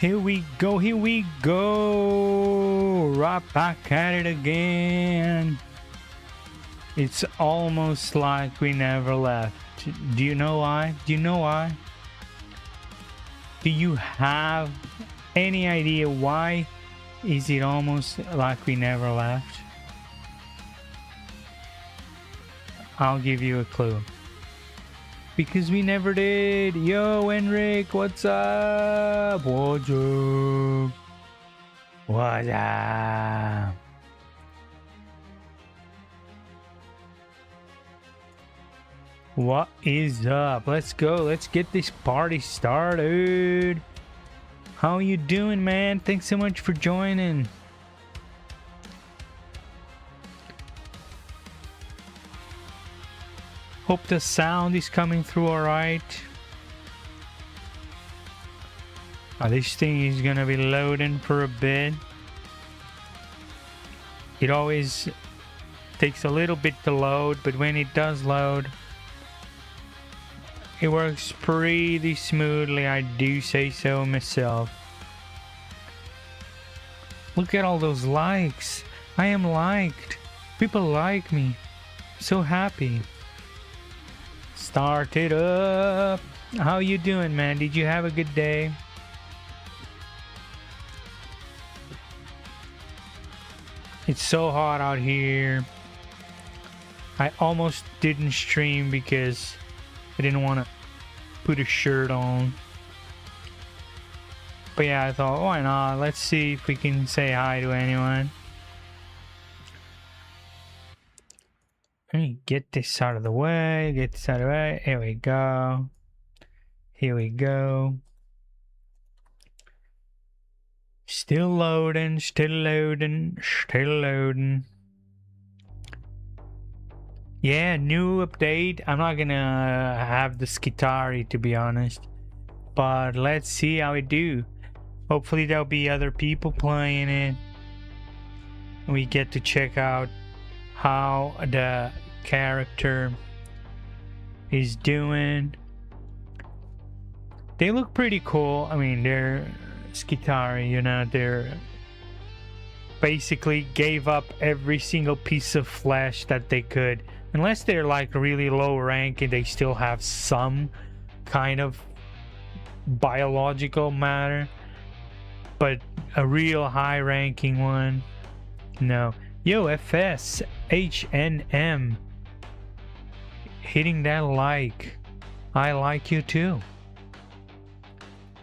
Here we go, here we go. Right back at it again. It's almost like we never left. Do you know why? Do you know why? Do you have any idea why is it almost like we never left? I'll give you a clue. Because we never did. Yo, Enric, what's up? What's up? What's up? What is up? Let's go. Let's get this party started. How you doing, man? Thanks so much for joining. Hope the sound is coming through all right. This thing is gonna be loading for a bit. It always takes a little bit to load, but when it does load, it works pretty smoothly. I do say so myself. Look at all those likes. I am liked. People like me. So happy. Start it up. How you doing, man? Did you have a good day? It's so hot out here. I almost didn't stream because I didn't want to put a shirt on. But yeah, I thought, why not? Let's see if we can say hi to anyone. Let me get this out of the way. Get this out of the way. Here we go. Here we go. Still loading, still loading, still loading. Yeah, new update. I'm not gonna have the Skitari, to be honest. But let's see how it do. Hopefully there'll be other people playing it. We get to check out how the character is doing. They look pretty cool. I mean, they're Skitari, you know, they're basically gave up every single piece of flesh that they could. Unless they're like really low rank and they still have some kind of biological matter. But a real high ranking one, no. Yo, FS, HNM. Hitting that like. I like you too.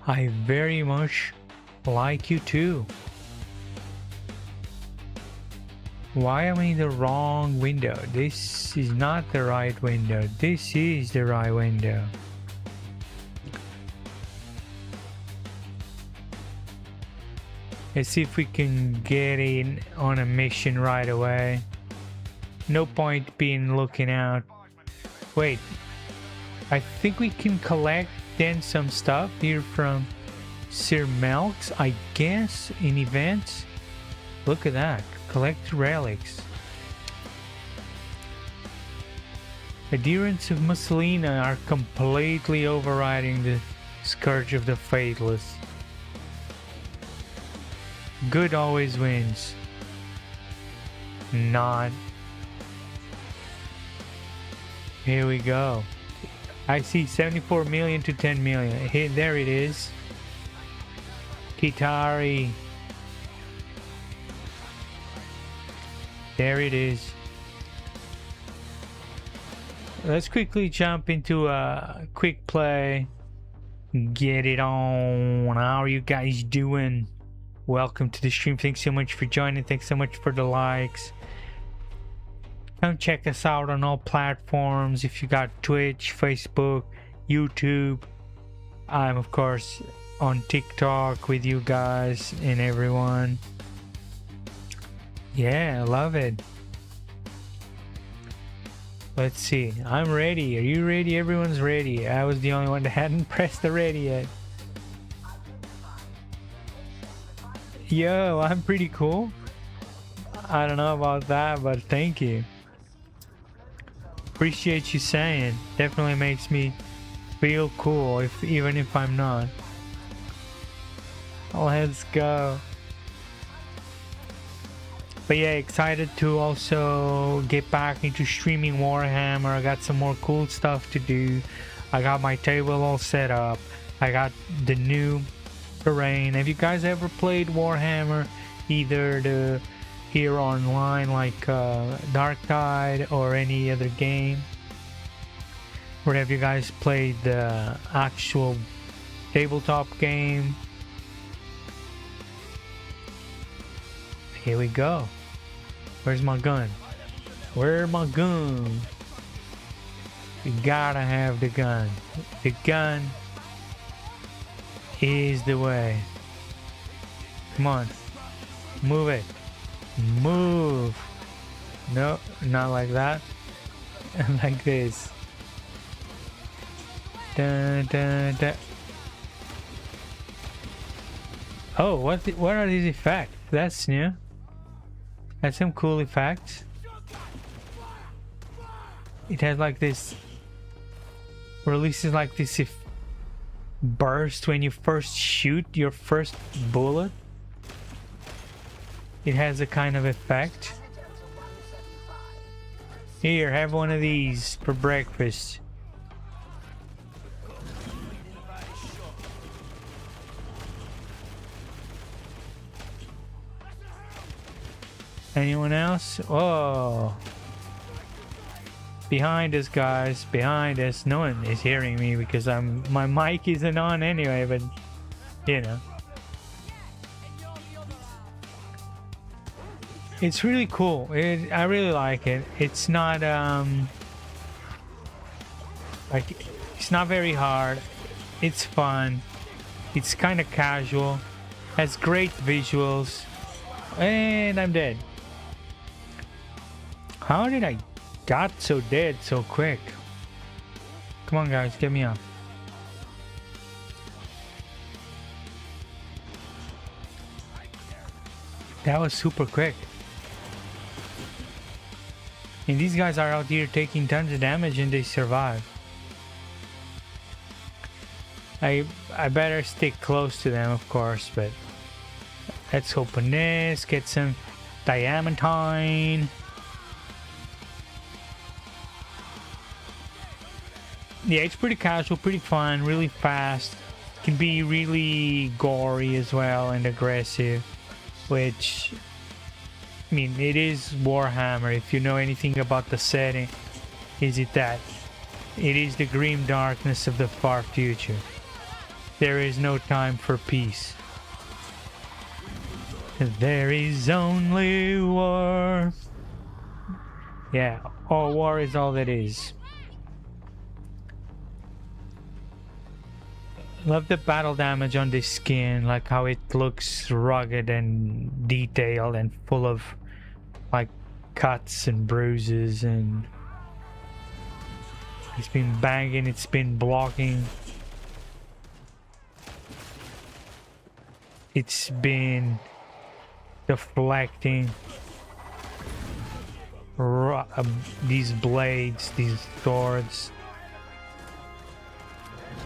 I very much like you too. Why am I in the wrong window? This is not the right window. This is the right window. Let's see if we can get in on a mission right away. No point being looking out. Wait, I think we can collect then some stuff here from Sir Melks, I guess, in events. Look at that. Collect relics. Adherents of Mussolina are completely overriding the Scourge of the Faithless. Good always wins. Not. Here we go. I see 74 million to 10 million. Hey, there it is. Kitari. There it is. Let's quickly jump into a quick play. Get it on. How are you guys doing? Welcome to the stream. Thanks so much for joining. Thanks so much for the likes. Come check us out on all platforms. If you got Twitch, Facebook, YouTube. I'm of course on TikTok with you guys and everyone. Yeah, I love it. Let's see. I'm ready. Are you ready? Everyone's ready. I was the only one that hadn't pressed the ready yet. Yo, I'm pretty cool. I don't know about that, but thank you. Appreciate you saying. Definitely makes me feel cool, even if I'm not. Let's go. But yeah, excited to also get back into streaming Warhammer. I got some more cool stuff to do. I got my table all set up. I got the new terrain. Have you guys ever played Warhammer? Either the here online like Dark Tide or any other game? Or have you guys played the actual tabletop game? Here we go. Where's my gun? Where's my gun? You gotta have the gun. The gun is the way. Come on. Move it. Move. No, not like that. Like this. Dun, dun, dun. Oh, what are these effects? That's new. That's some cool effects. It has like this, releases like this burst when you first shoot your first bullet. It has a kind of effect. Here, have one of these for breakfast. Anyone else? Oh. Behind us, guys. Behind us. No one is hearing me because my mic isn't on anyway, but you know. It's really cool. I really like it. It's not like it's not very hard. It's fun. It's kind of casual. Has great visuals. And I'm dead. How did I got so dead so quick? Come on, guys, get me up. That was super quick. And these guys are out here taking tons of damage and they survive. I better stick close to them, of course, but let's open this, get some diamantine. Yeah, it's pretty casual, pretty fun, really fast. Can be really gory as well and aggressive, which, I mean, it is Warhammer. If you know anything about the setting, is it that it is the grim darkness of the far future. There is no time for peace. There is only war. Yeah, all war is all that is. Love the battle damage on this skin, like how it looks rugged and detailed and full of like cuts and bruises, and it's been banging, it's been blocking, it's been deflecting these blades, these swords.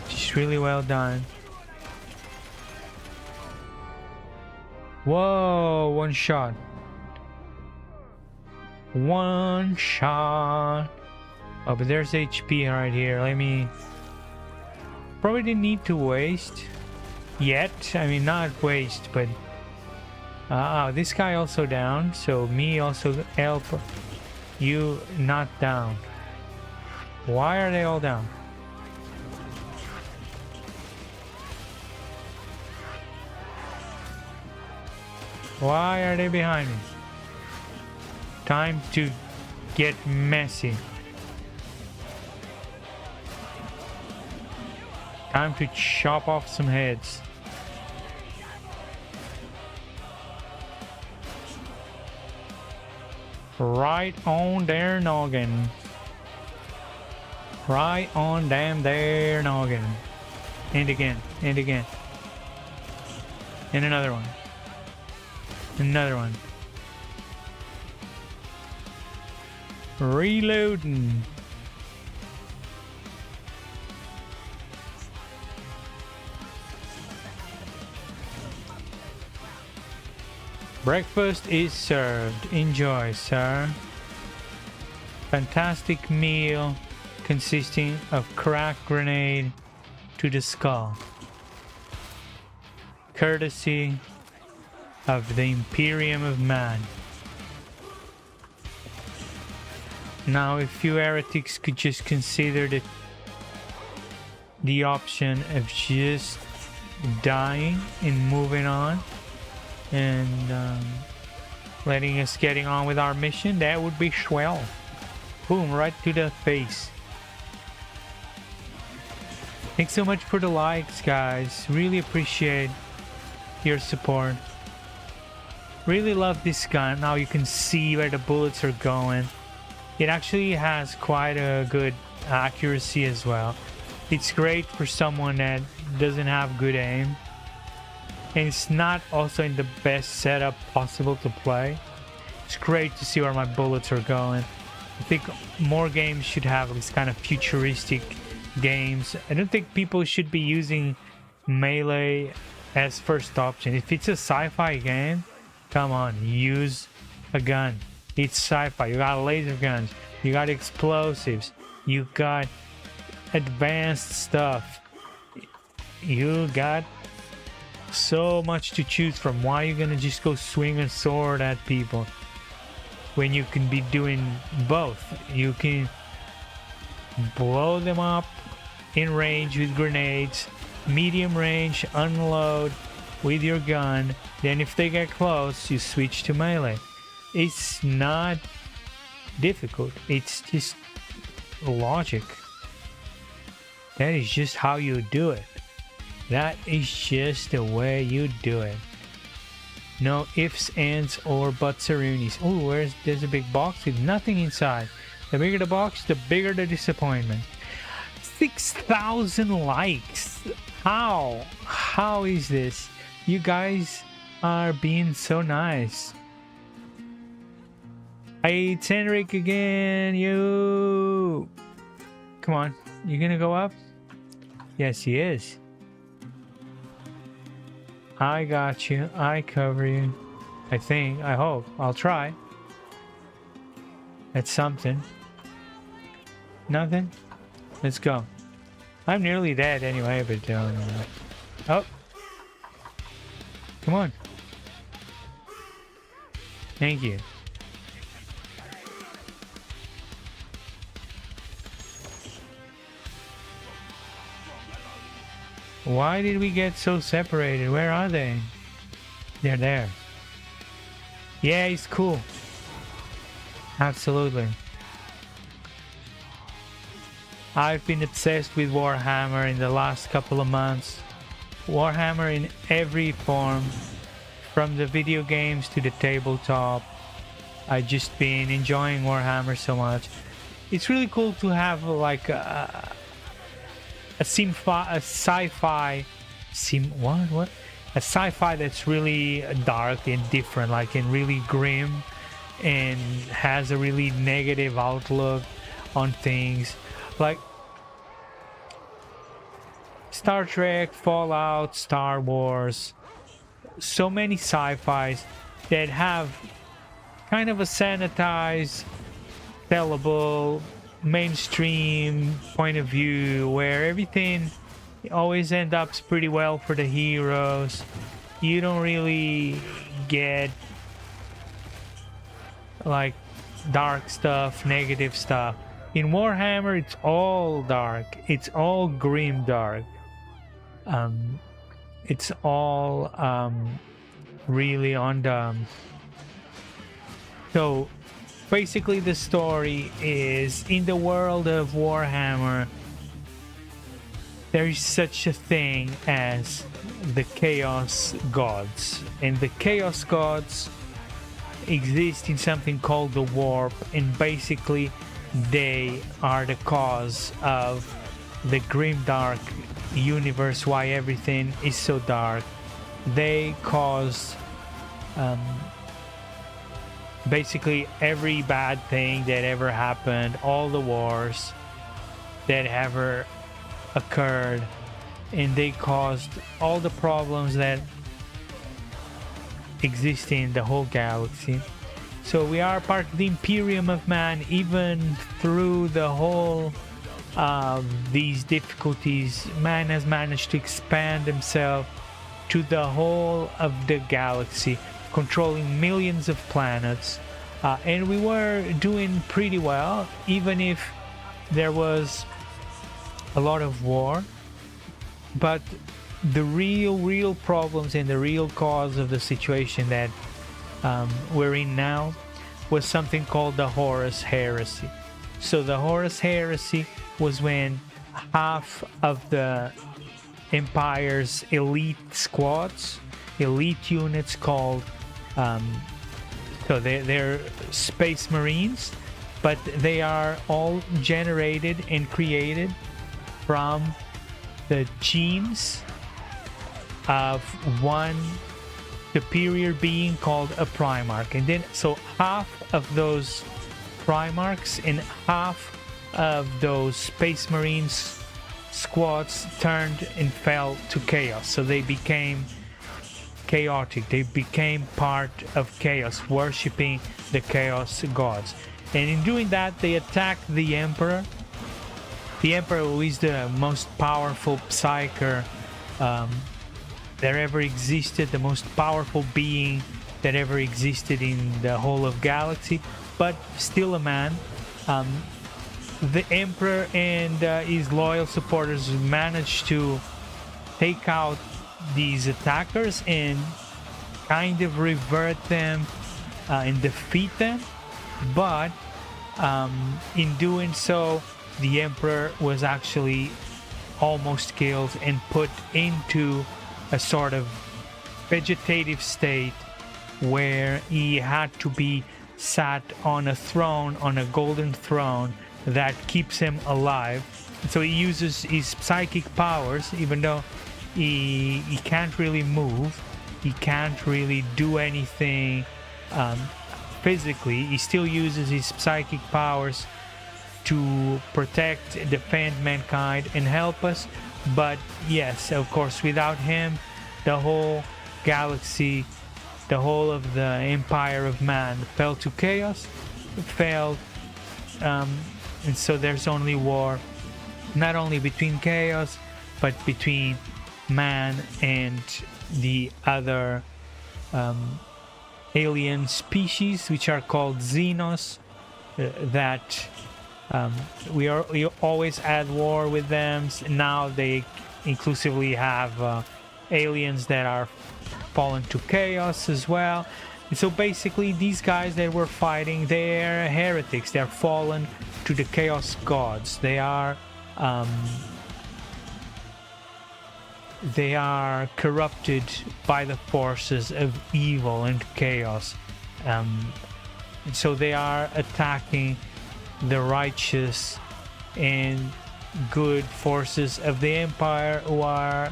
Just really well done. Whoa, one shot. One shot. Oh, but there's HP right here. Let me... Probably didn't need to waste yet. I mean, not waste, but... this guy also down. So me also help you not down. Why are they all down? Why are they behind me? Time to get messy. Time to chop off some heads. Right on their noggin. Right on damn their noggin. And again, and again. And another one. Another one. Reloading. Breakfast is served. Enjoy, sir. Fantastic meal consisting of cracked grenade to the skull. Courtesy of the Imperium of Man. Now, if you heretics could just consider the option of just dying and moving on and letting us getting on with our mission, that would be swell. Boom, right to the face. Thanks so much for the likes, guys. Really appreciate your support. Really love this gun. Now you can see where the bullets are going. It actually has quite a good accuracy as well. It's great for someone that doesn't have good aim. And it's not also in the best setup possible to play. It's great to see where my bullets are going. I think more games should have this kind of futuristic games. I don't think people should be using melee as first option. If it's a sci-fi game, come on, use a gun. It's sci-fi. You got laser guns, you got explosives, you got advanced stuff, you got so much to choose from. Why are you gonna just go swing a sword at people when you can be doing both? You can blow them up in range with grenades, medium range, unload with your gun, then if they get close, you switch to melee. It's not difficult, it's just logic. That is just how you do it. That is just the way you do it. No ifs, ands, or buts or unis. Oh, there's a big box with nothing inside. The bigger the box, the bigger the disappointment. 6,000 likes. How is this? You guys are being so nice. Hey, it's Henrik again. You. Come on. You gonna go up? Yes, he is. I got you. I cover you. I think. I hope. I'll try. That's something. Nothing? Let's go. I'm nearly dead anyway, but oh. Come on. Thank you. Why did we get so separated? Where are they? They're there. Yeah, he's cool. Absolutely. I've been obsessed with Warhammer in the last couple of months. Warhammer in every form, from the video games to the tabletop. I've just been enjoying Warhammer so much. It's really cool to have like a sci-fi that's really dark and different, like, and really grim, and has a really negative outlook on things, like Star Trek, Fallout, Star Wars. So many sci-fis that have kind of a sanitized, sellable, mainstream point of view, where everything always ends up pretty well for the heroes. You don't really get like dark stuff, negative stuff. In Warhammer, it's all dark. It's all grim dark. It's all really on the... So basically the story is, in the world of Warhammer, there is such a thing as the Chaos Gods, and the Chaos Gods exist in something called the Warp, and basically they are the cause of the grimdark universe, why everything is so dark. They caused basically every bad thing that ever happened, all the wars that ever occurred, and they caused all the problems that existing in the whole galaxy. So we are part of the Imperium of Man. Even through the whole these difficulties, man has managed to expand himself to the whole of the galaxy, controlling millions of planets, and we were doing pretty well, even if there was a lot of war. But the real problems and the real cause of the situation that we're in now was something called the Horus Heresy. So the Horus Heresy was when half of the Empire's elite squads, elite units called so they're Space Marines, but they are all generated and created from the genes of one superior being called a Primarch. And then so half of those Primarchs and half of those Space Marines squads turned and fell to chaos. So they became chaotic. They became part of chaos, worshipping the chaos gods. And in doing that, they attacked the Emperor. The Emperor, who is the most powerful psyker that ever existed, the most powerful being that ever existed in the whole of galaxy, but still a man. The Emperor and his loyal supporters managed to take out these attackers and kind of revert them and defeat them. But in doing so, the Emperor was actually almost killed and put into a sort of vegetative state where he had to be sat on a throne, on a golden throne that keeps him alive. So he uses his psychic powers, even though he can't really move, he can't really do anything physically. He still uses his psychic powers to protect, defend mankind and help us. But yes, of course, without him, the whole galaxy, the whole of the Empire of Man fell to chaos, failed, and so there's only war, not only between chaos, but between man and the other alien species, which are called Xenos, that we always at war with them. Now they inclusively have aliens that are fallen to chaos as well. And so basically these guys that we're fighting, they're heretics. They're fallen to the chaos gods. They are corrupted by the forces of evil and chaos. And so they are attacking the righteous and good forces of the Empire, who are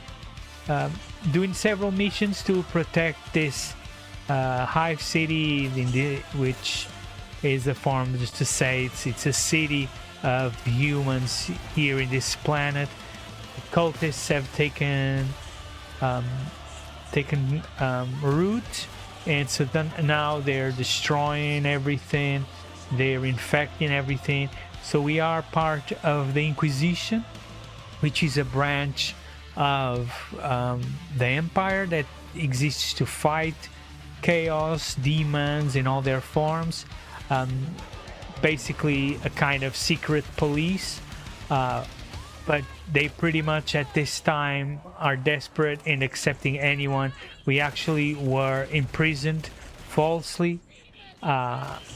doing several missions to protect this hive city, which is a form, just to say, it's a city of humans here in this planet. The cultists have taken root, and so then now they're destroying everything, they're infecting everything. So we are part of the Inquisition, which is a branch of the Empire that exists to fight chaos, demons in all their forms. Basically a kind of secret police, but they pretty much at this time are desperate in accepting anyone. We actually were imprisoned falsely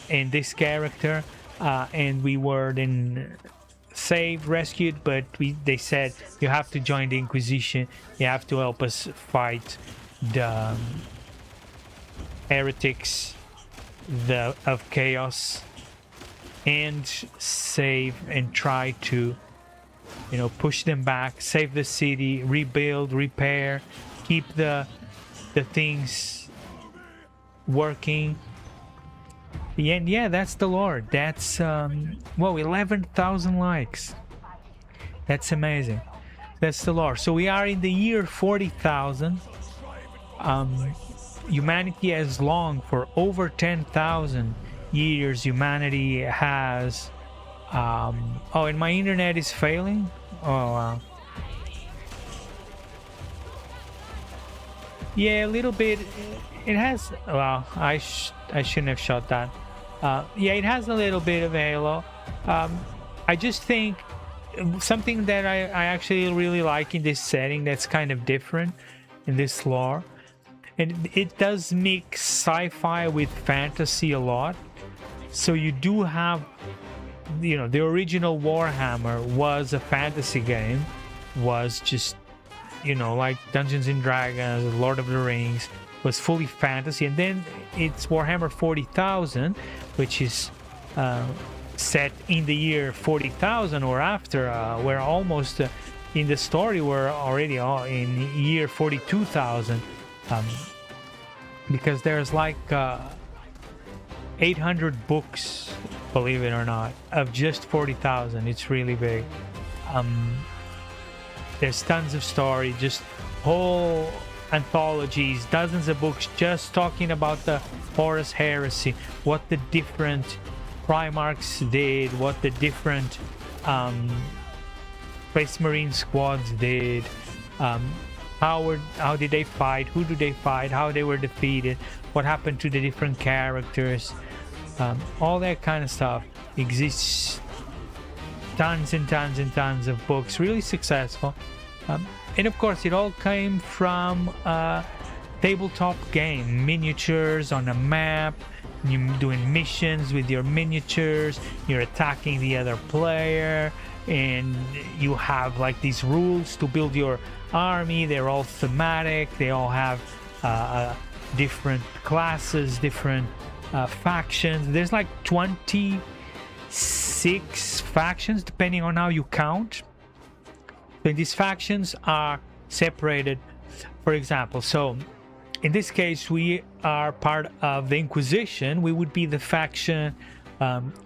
in this character, and we were then saved, rescued, but they said you have to join the Inquisition, you have to help us fight the heretics of chaos and save and try to, you know, push them back, save the city, rebuild, repair, keep the things working. And yeah, that's the lore. That's 11,000 likes. That's amazing. That's the lore. So we are in the year 40,000. humanity has long for over 10,000 years. Humanity has oh, and my internet is failing. Oh wow. Yeah, a little bit. It has, well, I shouldn't have shot that. Yeah, it has a little bit of Halo. I just think something that I actually really like in this setting that's kind of different in this lore, and it does mix sci-fi with fantasy a lot. So you do have, you know, the original Warhammer was a fantasy game, was just, you know, like Dungeons and Dragons, Lord of the Rings, was fully fantasy. And then it's Warhammer 40,000, which is set in the year 40,000 or after, we're almost in the story, we're already in year 42,000, because there's like 800 books, believe it or not, of just 40,000. It's really big. There's tons of story, just whole anthologies, dozens of books just talking about the Horus Heresy, what the different Primarchs did, what the different Space Marine squads did, how did they fight, who did they fight, how they were defeated, what happened to the different characters, all that kind of stuff exists. Tons and tons and tons of books, really successful. And of course it all came from a tabletop game, miniatures on a map, you're doing missions with your miniatures, you're attacking the other player, and you have like these rules to build your army. They're all thematic, they all have different classes, different factions. There's like 26 factions depending on how you count. So these factions are separated, for example, so in this case we are part of the Inquisition. We would be the faction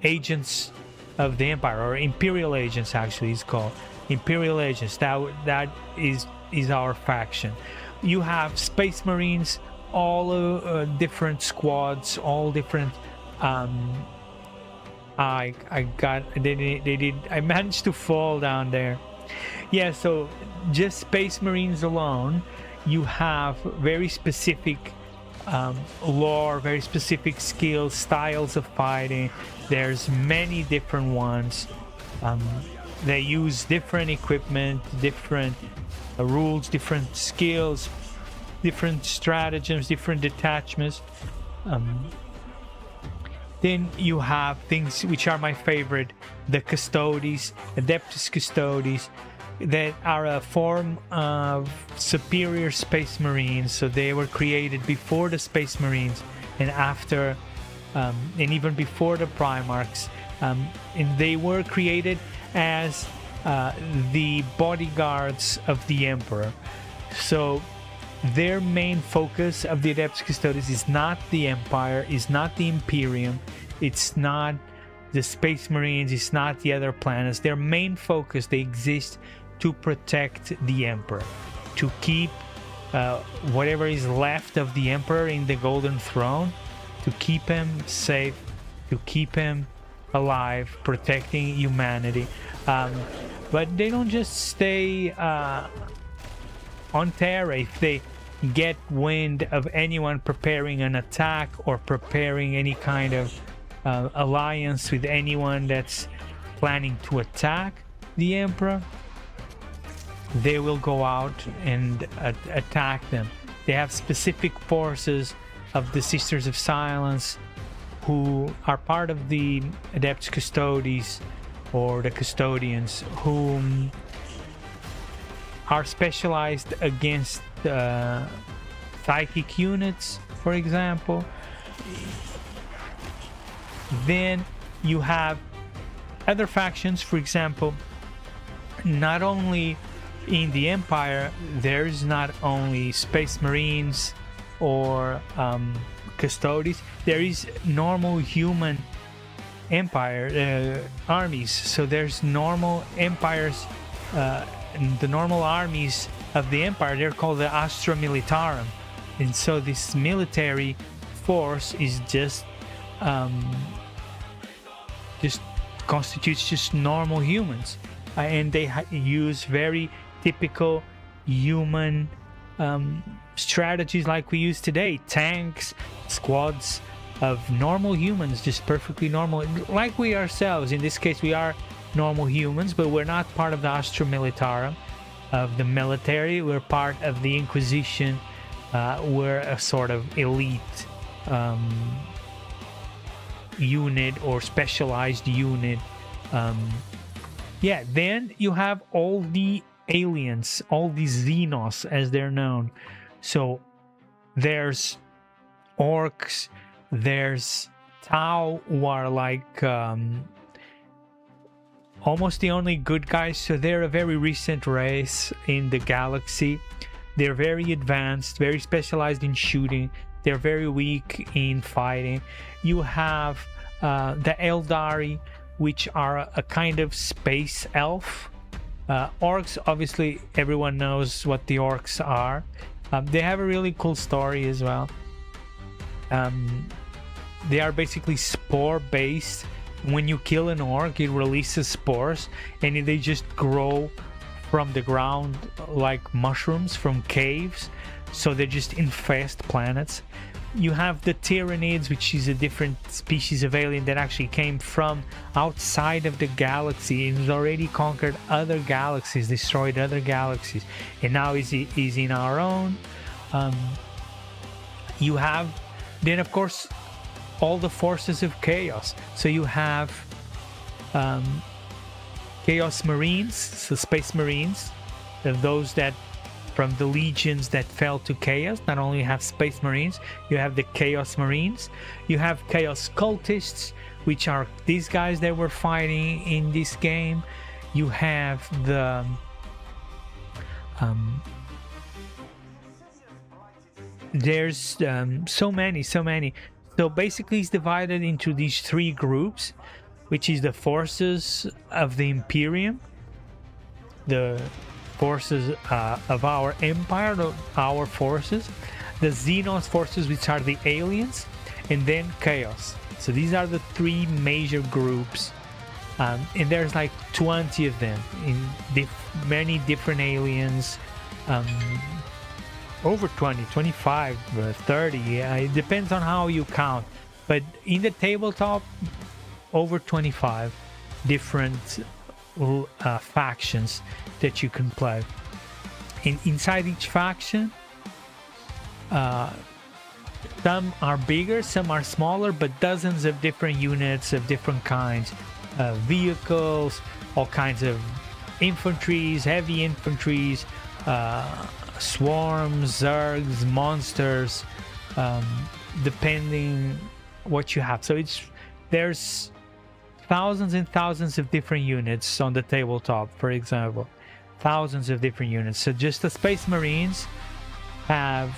agents of the Empire, or Imperial Agents, actually it's called Imperial Agents. That is our faction. You have Space Marines, all different squads, all different I managed to fall down there. Yeah, so just Space Marines alone, you have very specific lore, very specific skills, styles of fighting. There's many different ones. They use different equipment, different rules, different skills, different stratagems, different detachments. Then you have things which are my favorite, the Custodes, Adeptus Custodes, that are a form of superior Space Marines. So they were created before the Space Marines and after, and even before the Primarchs. And they were created as the bodyguards of the Emperor. So their main focus of the Adeptus Custodes is not the Empire, is not the Imperium, it's not the Space Marines, it's not the other planets. Their main focus, they exist to protect the Emperor, to keep whatever is left of the Emperor in the Golden Throne, to keep him safe, to keep him alive, protecting humanity. But they don't just stay on Terra. If they get wind of anyone preparing an attack or preparing any kind of alliance with anyone that's planning to attack the Emperor, they will go out and attack them. They have specific forces of the Sisters of Silence who are part of the Adeptus Custodes, or the Custodians, who are specialized against psychic units, for example. Then you have other factions, for example, not only in the Empire, there's not only Space Marines or Custodes, there is normal human Empire armies. So there's normal empires, the normal armies of the Empire. They're called the Astra Militarum, And so this military force is just constitutes just normal humans, and they use very typical human strategies like we use today. Tanks, squads of normal humans, just perfectly normal, like we ourselves. In this case, we are normal humans, but we're not part of the Astra Militarum, of the military. We're part of the Inquisition. We're a sort of elite unit or specialized unit. Yeah, then you have all the aliens, all the Xenos as they're known. So there's orcs, there's Tau, who are like almost the only good guys. So they're a very recent race in the galaxy. They're very advanced, very specialized in shooting. They're very weak in fighting. You have the Eldari, which are a kind of space elf. Orcs, obviously everyone knows what the orcs are. They have a really cool story as well. They are basically spore based. When you kill an orc, it releases spores, and they just grow from the ground like mushrooms from caves. So they just infest planets. You have the Tyranids, which is a different species of alien that actually came from outside of the galaxy. It has already conquered other galaxies, destroyed other galaxies, and now is in our own. You have then, of course, all the forces of chaos. So you have Chaos Marines, so Space Marines, those that from the legions that fell to chaos. Not only have Space Marines, you have the Chaos Marines. You have Chaos Cultists, which are these guys that were fighting in this game. You have the there's so many. So basically it's divided into these three groups, which is the forces of the Imperium, the forces of our empire, our forces, the Xenos forces, which are the aliens, and then chaos. So these are the three major groups, and there's like 20 of them in many different aliens, over 20, 25, 30, it depends on how you count, but in the tabletop, over 25 different factions that you can play. Inside each faction, some are bigger, some are smaller, but dozens of different units of different kinds, vehicles, all kinds of infantries, heavy infantries, swarms, zergs, monsters, depending what you have. So there's thousands and thousands of different units on the tabletop, for example. Thousands of different units. So just the Space Marines have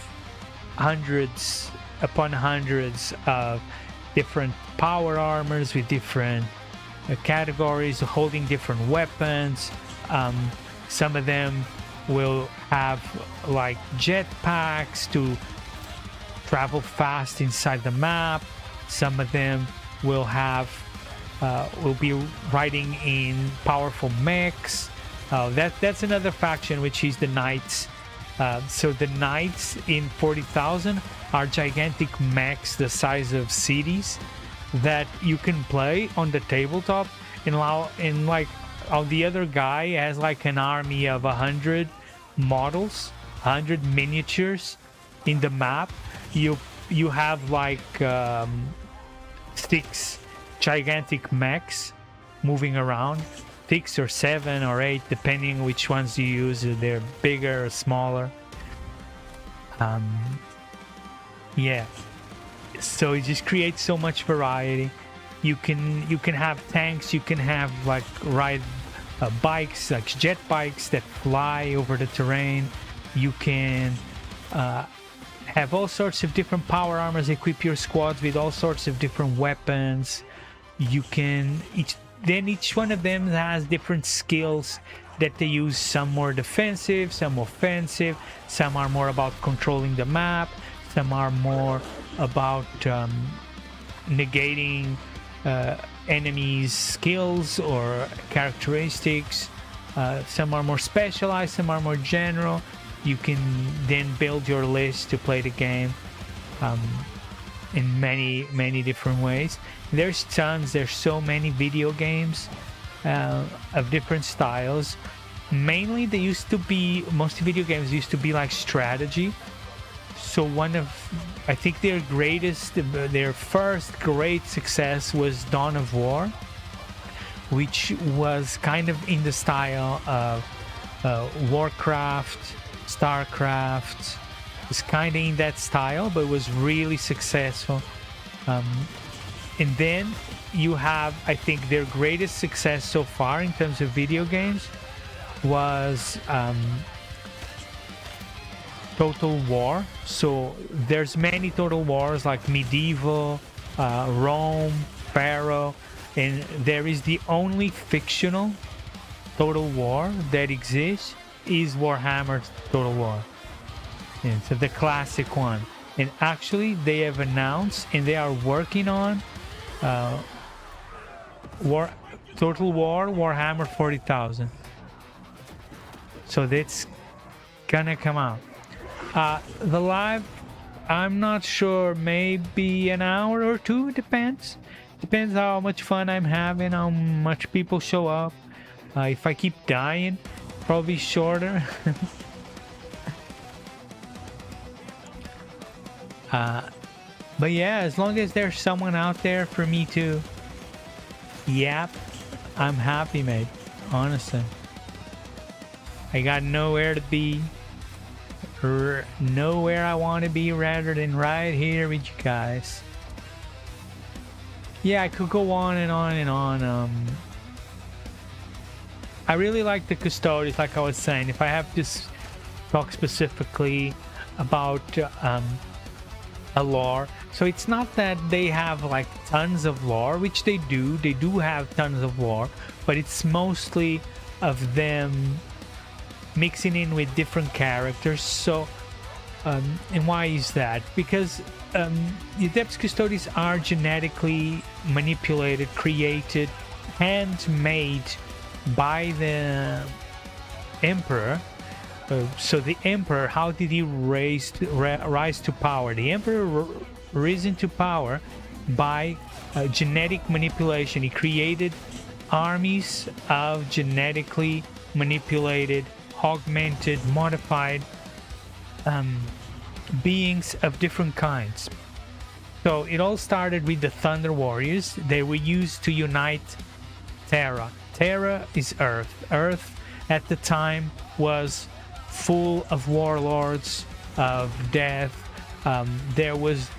hundreds upon hundreds of different power armors with different categories, holding different weapons. Some of them will have like jetpacks to travel fast inside the map. Some of them will have will be riding in powerful mechs. That's another faction, which is the Knights. So the Knights in 40,000 are gigantic mechs the size of cities that you can play on the tabletop. And like the other guy has like an army of 100 models, 100 miniatures in the map. You have like 6 gigantic mechs moving around, 6 or 7 or 8 depending which ones you use. They're bigger or smaller. Yeah, so it just creates so much variety. You can have tanks, you can have like ride bikes, like jet bikes that fly over the terrain. You can have all sorts of different power armors, equip your squads with all sorts of different weapons. You can each one of them has different skills that they use. Some more defensive, some offensive, some are more about controlling the map, Some are more about negating enemies' skills or characteristics. Some are more specialized, some are more general. You can then build your list to play the game in many different ways. There's so many video games of different styles. Mainly most video games used to be like strategy. So I think their first great success was Dawn of War, which was kind of in the style of Warcraft, Starcraft. It's kind of in that style, but it was really successful. And then you have, I think, their greatest success so far in terms of video games was Total War. So there's many Total Wars like Medieval, Rome, Pharaoh, and there is the only fictional Total War that exists is Warhammer Total War. And so the classic one. And actually they have announced and they are working on Total War Warhammer 40,000. So that's gonna come out. The live, I'm not sure, maybe an hour or two, depends how much fun I'm having, how much people show up. If I keep dying, probably shorter. But yeah, as long as there's someone out there for me to yap, I'm happy, mate. Honestly, I got nowhere to be, nowhere I want to be rather than right here with you guys. Yeah, I could go on and on and on. I really like the Custodes, like I was saying. If I have to talk specifically about a lore, so it's not that they have like tons of lore, which they do have tons of lore, but it's mostly of them mixing in with different characters. So and why is that? Because the Adeptus Custodes are genetically manipulated, created, handmade by the Emperor. So the Emperor, how did he rise to power? The Emperor risen to power by genetic manipulation. He created armies of genetically manipulated, augmented, modified beings of different kinds. So it all started with the Thunder Warriors. They were used to unite Terra. Terra is Earth. Earth at the time was full of warlords, of death. There was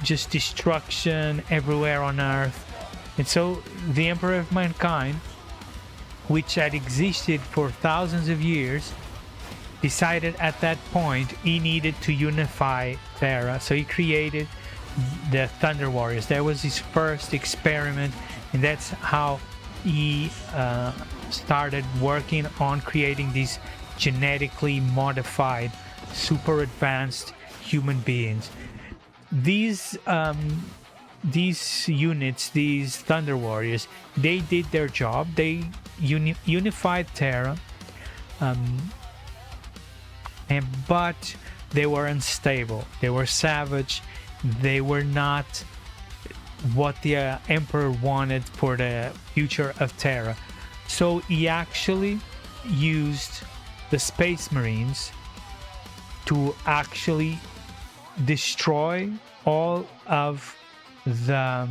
just destruction everywhere on Earth. And so the Emperor of Mankind, which had existed for thousands of years, decided at that point he needed to unify Terra. So he created the Thunder Warriors. That was his first experiment, and that's how he started working on creating these genetically modified, super advanced human beings. These units, these Thunder Warriors, they did their job. They unified Terra, but they were unstable. They were savage. They were not what the Emperor wanted for the future of Terra. So he actually used the Space Marines to actually destroy all of the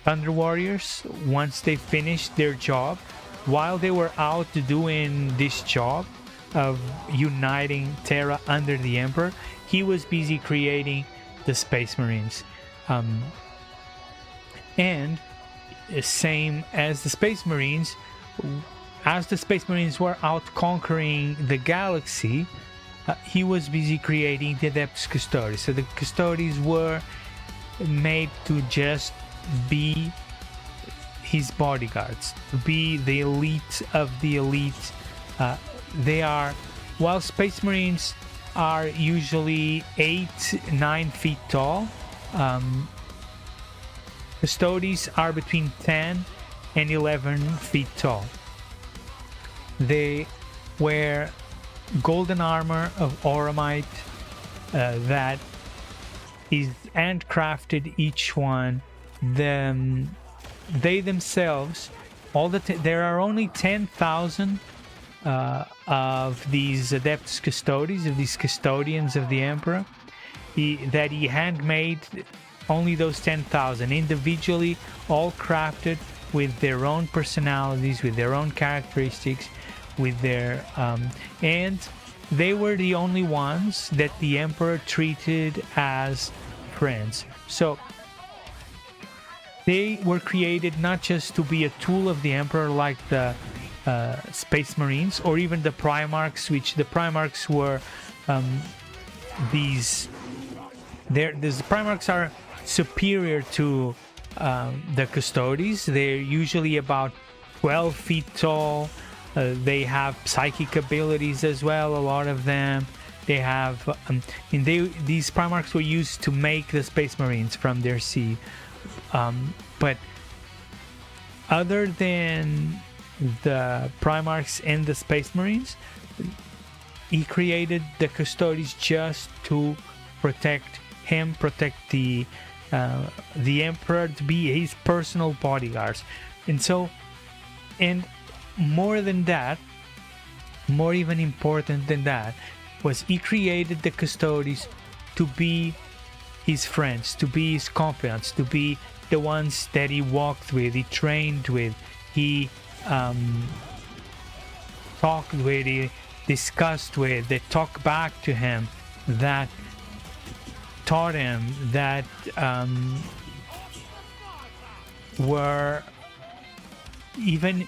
Thunder Warriors once they finished their job. While they were out doing this job of uniting Terra under the Emperor, he was busy creating the Space Marines. And same as the Space Marines, as the Space Marines were out conquering the galaxy, he was busy creating the Adeptus Custodes. So the Custodes were made to just be his bodyguards, to be the elite of the elite. They are, while Space Marines are usually 8-9 feet tall. Custodes are between 10 and 11 feet tall. They wear golden armor of Oramite that is handcrafted, each one. They themselves, there are only 10,000 of these Adeptus Custodes, of these custodians of the Emperor, that he handmade. Only those 10,000 individually, all crafted with their own personalities, with their own characteristics, with their and they were the only ones that the Emperor treated as friends. So they were created not just to be a tool of the Emperor like the Space Marines or even the Primarchs, which the Primarchs were these Primarchs are superior to the Custodes. They're usually about 12 feet tall. They have psychic abilities as well, a lot of them. They have these Primarchs were used to make the Space Marines from their seed. But other than the Primarchs and the Space Marines, he created the Custodes just to protect him, protect the Emperor, to be his personal bodyguards. And more than that, more even important than that, was he created the Custodes to be his friends, to be his confidants, to be the ones that he walked with, he trained with, he talked with, he discussed with, they talk back to him, that taught him, that were even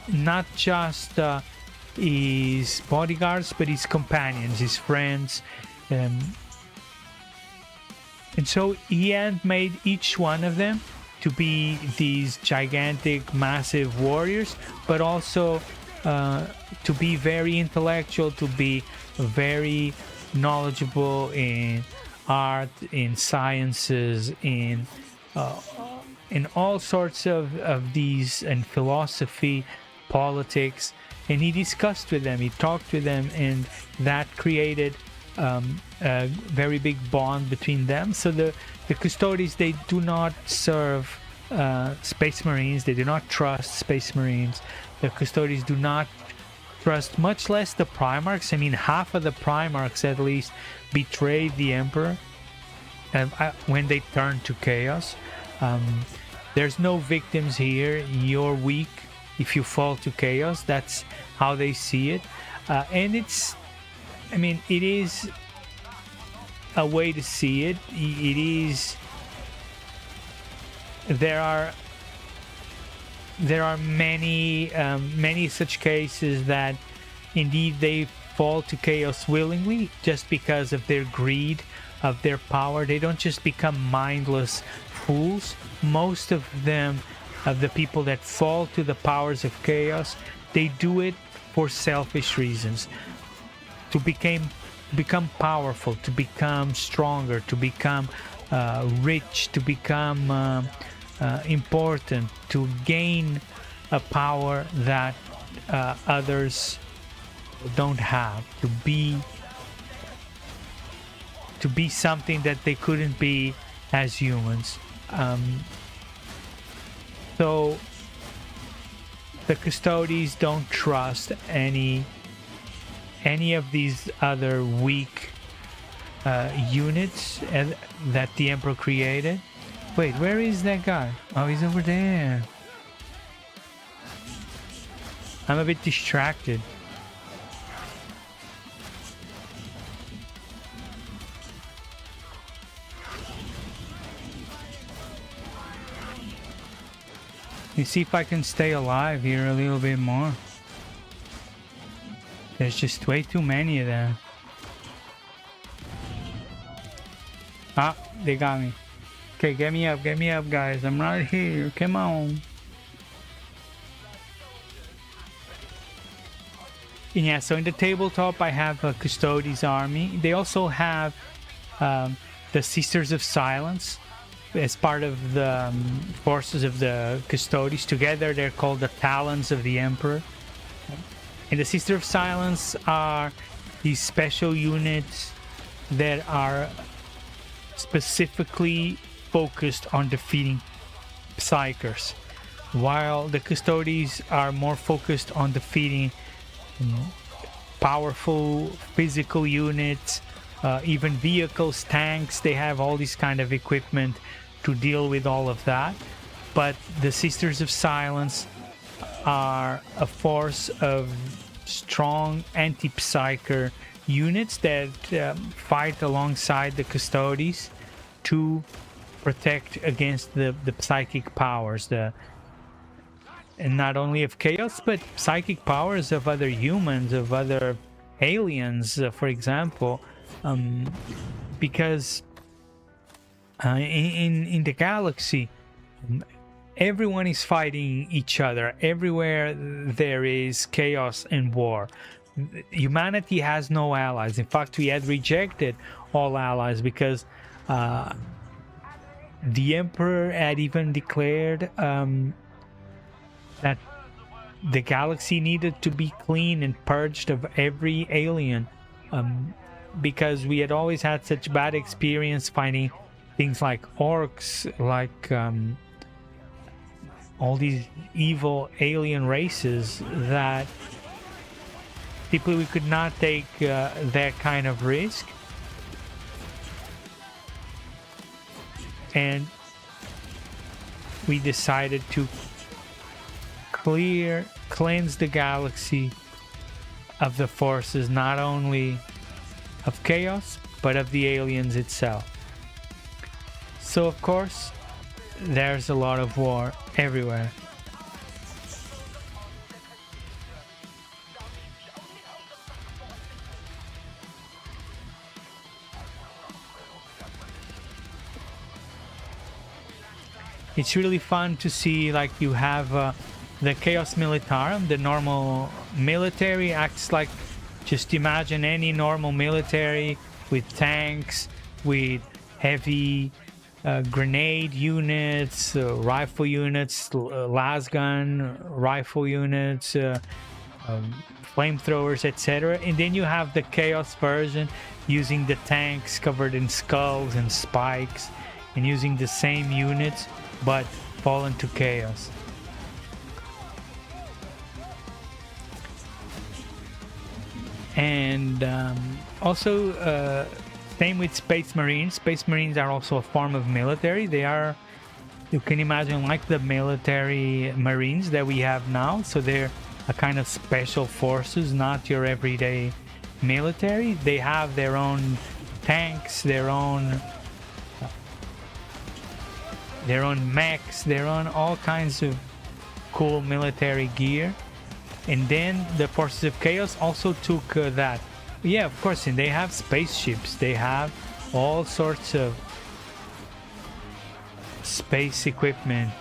not just his bodyguards, but his companions, his friends. And so he handmade each one of them to be these gigantic, massive warriors, but also to be very intellectual, to be very knowledgeable in art, in sciences, in all sorts of these, and philosophy, politics. And he discussed with them, he talked with them, and that created a very big bond between them. So the Custodes, they do not serve Space Marines, they do not trust Space Marines. The Custodes do not trust, much less the Primarchs. I mean, half of the Primarchs at least betrayed the Emperor when they turned to Chaos. There's no victims here. You're weak if you fall to Chaos. That's how they see it. And it's, I mean, it is a way to see it. It is, there are many such cases that indeed they fall to Chaos willingly, just because of their greed, of their power. They don't just become mindless fools. Most of them, of the people that fall to the powers of Chaos, they do it for selfish reasons, to become powerful, to become stronger, to become rich, to become important, to gain a power that others don't have, to be something that they couldn't be as humans. So the Custodes don't trust any of these other weak units that the Emperor created. Wait, where is that guy? Oh, he's over there. I'm a bit distracted. Let me see if I can stay alive here a little bit more. There's just way too many of them. Ah, they got me. Okay, get me up, guys. I'm right here. Come on. Yeah, so in the tabletop I have a Custodes army. They also have the Sisters of Silence as part of the forces of the Custodes. Together they're called the Talons of the Emperor. And the Sisters of Silence are these special units that are specifically focused on defeating Psykers, while the Custodes are more focused on defeating powerful physical units, even vehicles, tanks. They have all this kind of equipment to deal with all of that. But the Sisters of Silence are a force of strong anti-Psyker units that fight alongside the Custodes to protect against the psychic powers, and not only of chaos, but psychic powers of other humans, of other aliens, for example, because in the galaxy, everyone is fighting each other. Everywhere there is chaos and war. Humanity has no allies. In fact, we had rejected all allies because the Emperor had even declared that the galaxy needed to be clean and purged of every alien, because we had always had such bad experience fighting things like orcs, like all these evil alien races, that simply we could not take that kind of risk. And we decided to cleanse the galaxy of the forces, not only of chaos, but of the aliens itself. So of course, there's a lot of war everywhere. It's really fun to see, like, you have the Chaos Militarum. The normal military acts like, just imagine any normal military with tanks, with heavy grenade units, rifle units, lasgun rifle units, flamethrowers, etc. And then you have the Chaos version using the tanks covered in skulls and spikes, and using the same units but fall into chaos. And also same with Space Marines. Space Marines are also a form of military. They are, you can imagine, like the military Marines that we have now. So they're a kind of special forces, not your everyday military. They have their own tanks, their own mechs, their own all kinds of cool military gear. And then the Forces of Chaos also took that. Yeah, of course, and they have spaceships. They have all sorts of space equipment,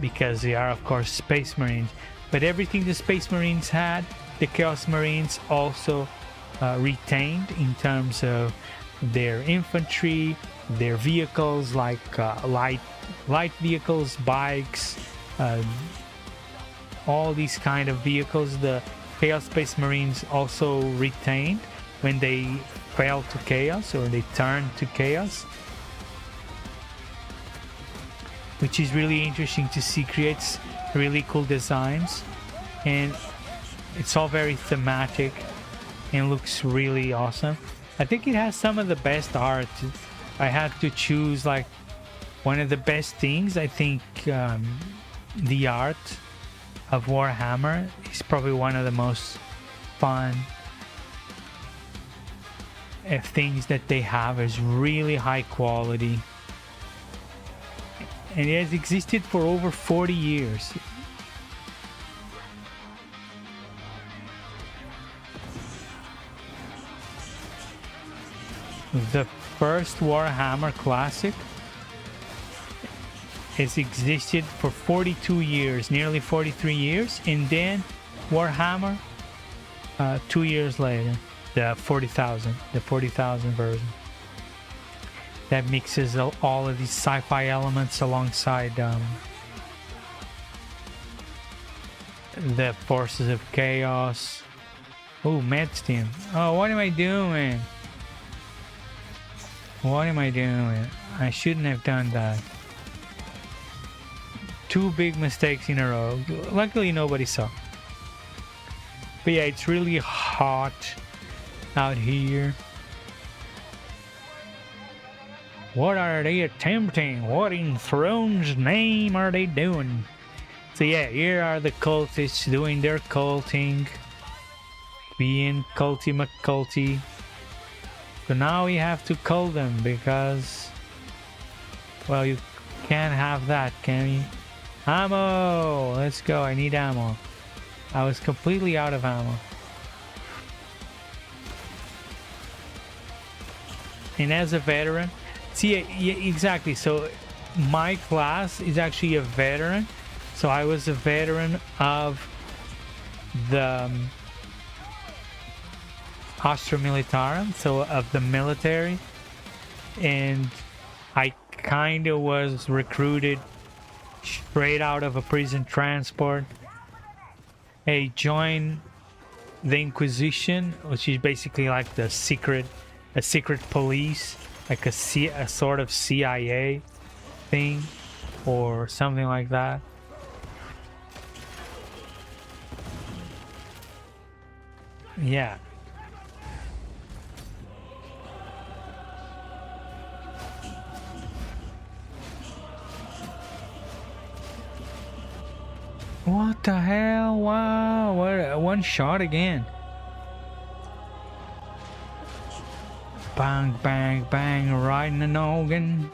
because they are, of course, Space Marines. But everything the Space Marines had, the Chaos Marines also retained, in terms of their infantry, their vehicles, like light vehicles, bikes, all these kind of vehicles. The Chaos Space Marines also retained when they fell to chaos, or they turned to chaos, which is really interesting to see. Creates really cool designs, and it's all very thematic and looks really awesome. I think it has some of the best art. I had to choose like one of the best things. I think the art of Warhammer is probably one of the most fun things that they have. Is really high quality, and it has existed for over 40 years. The first Warhammer Classic has existed for 42 years, nearly 43 years, and then Warhammer 2 years later, the 40,000 version. That mixes all of these sci-fi elements alongside the forces of chaos. Oh, med steam. Oh, what am I doing? What am I doing? I shouldn't have done that. 2 big mistakes in a row. Luckily, nobody saw. But yeah, it's really hot out here. What are they attempting? What in Throne's name are they doing? So yeah, here are the cultists doing their culting. Being culty McCulty. So now we have to cull them because... well, you can't have that, can you? Ammo! Let's go, I need ammo. I was completely out of ammo. And as a veteran... see, yeah, exactly. So my class is actually a veteran. So I was a veteran of the Astra Militarum, so of the military. And I kind of was recruited straight out of a prison transport. Hey, join the Inquisition, which is basically like a secret police. Like a sort of CIA thing or something like that. Yeah. What the hell? Wow, what, one shot again. Bang, bang, bang, right in the noggin.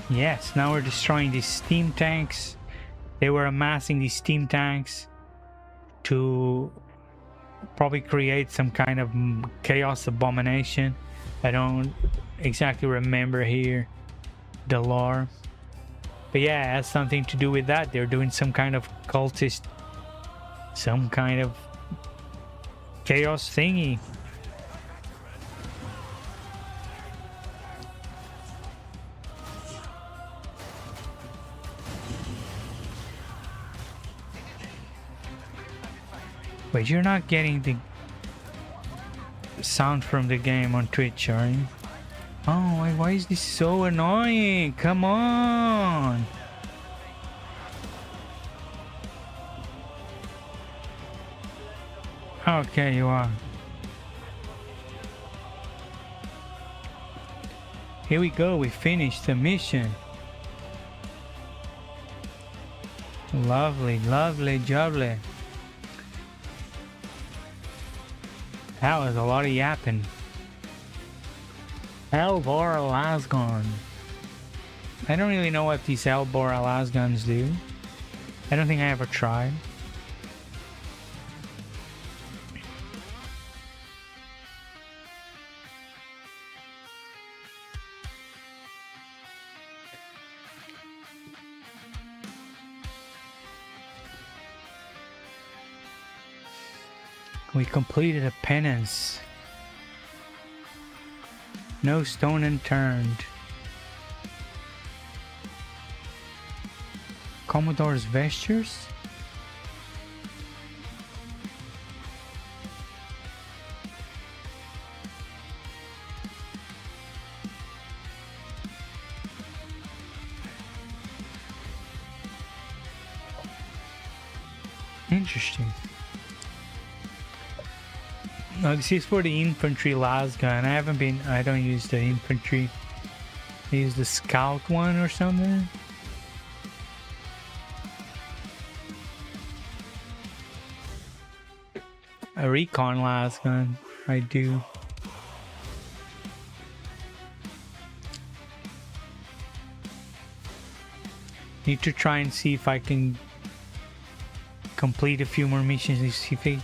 Yes, now we're destroying these steam tanks. They were amassing these steam tanks to probably create some kind of chaos abomination. I don't exactly remember here the lore. But yeah, it has something to do with that. They're doing some kind of cultist, some kind of chaos thingy. Wait, you're not getting the sound from the game on Twitch, are you? Oh, why is this so annoying? Come on! Okay, you are. Here we go, we finished the mission. Lovely, lovely, jubbly. That was a lot of yapping. Elbora Lasgun. I don't really know what these Elbora Lasguns do. I don't think I ever tried. We completed a penance. No stone unturned. Commodore's vestures? Interesting. No, this is for the infantry lasgun. I don't use the infantry. I use the scout one or something. a recon last gun. I do. Need to try and see if I can complete a few more missions and see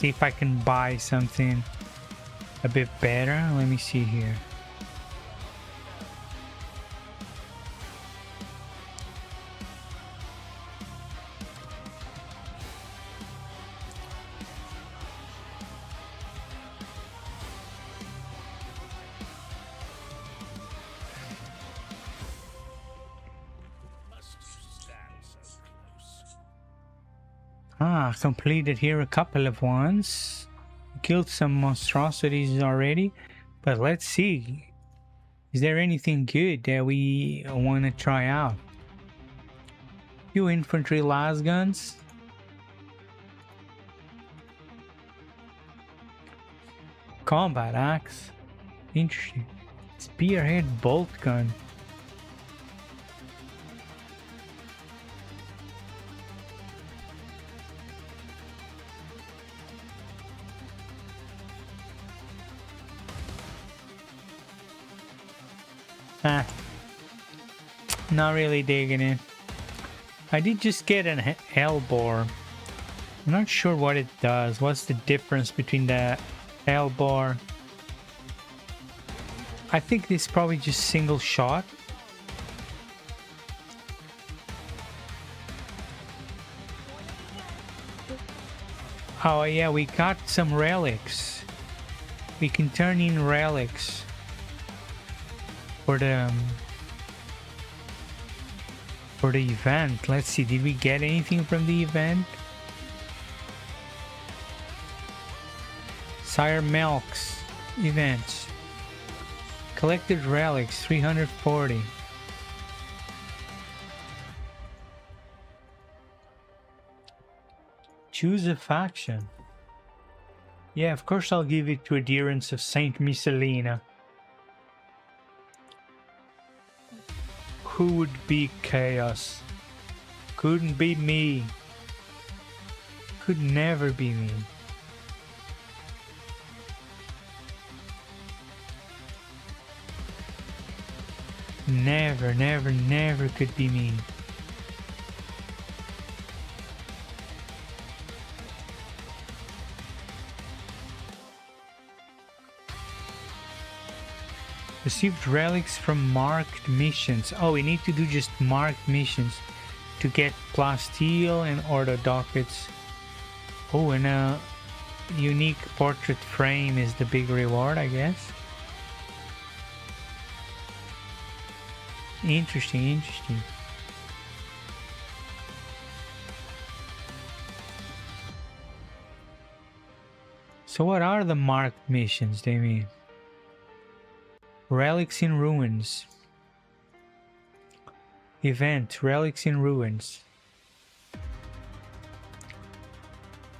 if I can buy something a bit better. Let me see here. Completed here a couple of ones. Killed some monstrosities already, but let's see. Is there anything good that we want to try out? Few infantry las guns. Combat axe. Interesting. Spearhead bolt gun. Not really digging it. I did just get an hellbore. I'm not sure what it does. What's the difference between the hellbore? I think this is probably just single shot. Oh yeah, we got some relics. We can turn in relics for the event. Let's see, did we get anything from the event? Sire Melk's events. Collected relics 340. Choose a faction. Yeah, of course I'll give it to adherents of Saint Miscelina. Who would be chaos? Couldn't be me. Could never be me. Never, never, never could be me. Received relics from marked missions. Oh, we need to do just marked missions to get plasteel and order dockets. Oh, and a unique portrait frame is the big reward, I guess. Interesting, interesting. So what are the marked missions, they mean? Relics in Ruins. Event, Relics in Ruins.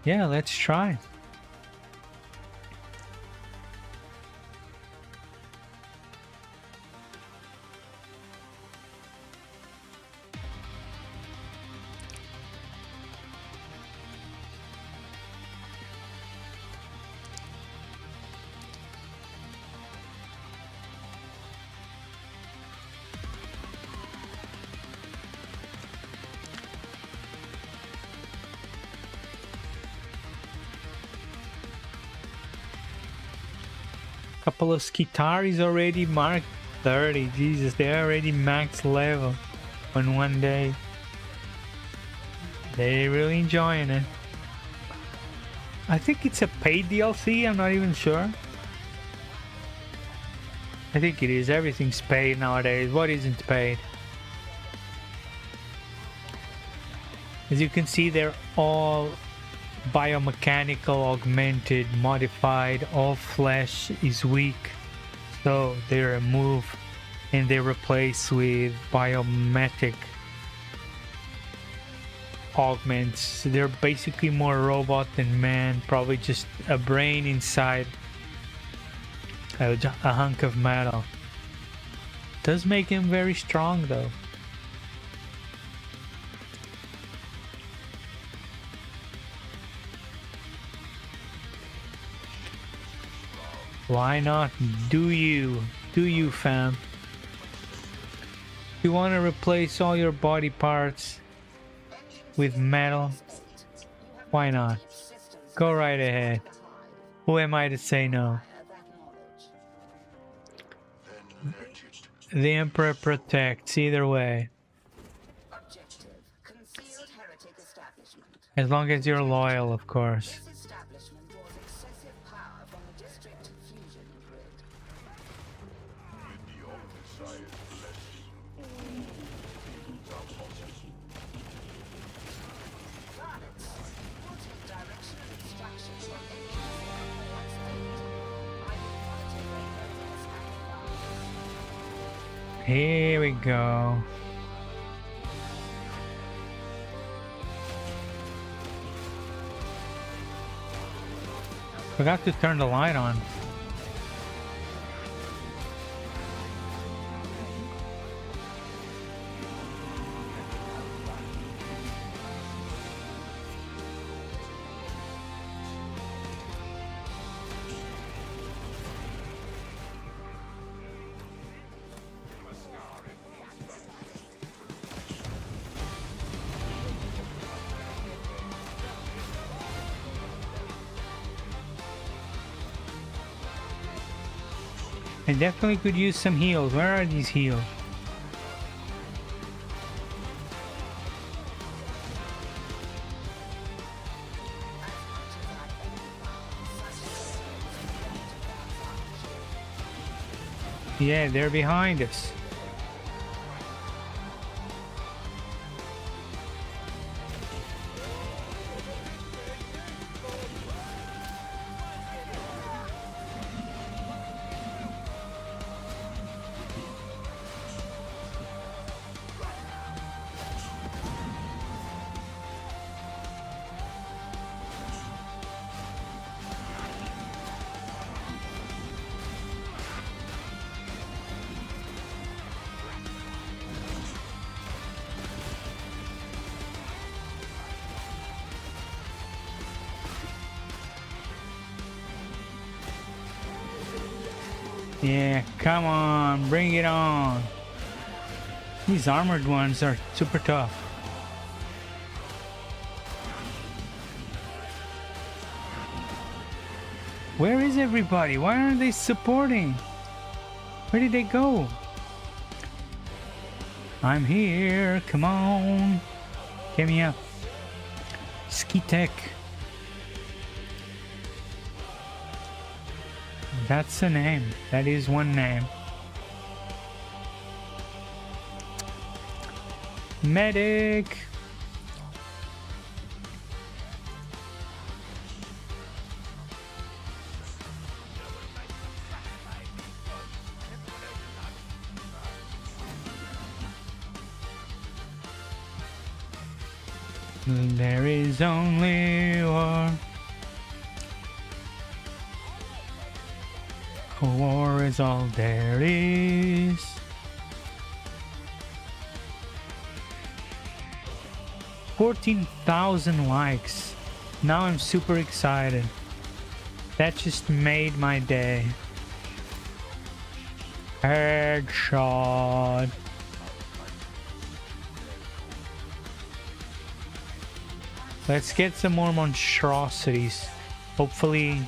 Yeah, let's try. Couple of Skitaris already marked 30. Jesus, they're already max level on one day. They're really enjoying it. I think it's a paid DLC, I'm not even sure. I think it is. Everything's paid nowadays. What isn't paid? As you can see, they're all biomechanical, augmented, modified. All flesh is weak, so they remove and they replace with biometric augments. They're basically more robot than man, probably just a brain inside a hunk of metal. Does make him very strong though. Why not? Do you, fam? You want to replace all your body parts with metal? Why not? Go right ahead. Who am I to say no? The Emperor protects either way. As long as you're loyal, of course. Here we go. Forgot to turn the light on. I definitely could use some heals. Where are these heals? Yeah, they're behind us. Yeah, come on, bring it on. These armored ones are super tough. Where is everybody? Why aren't they supporting? Where did they go? I'm here, come on. Get me up. Ski Tech. That's a name. That is one name. Medic. There is only war. War is all there is. $14,000 likes. Now I'm super excited. That just made my day. Headshot. Let's get some more monstrosities. Hopefully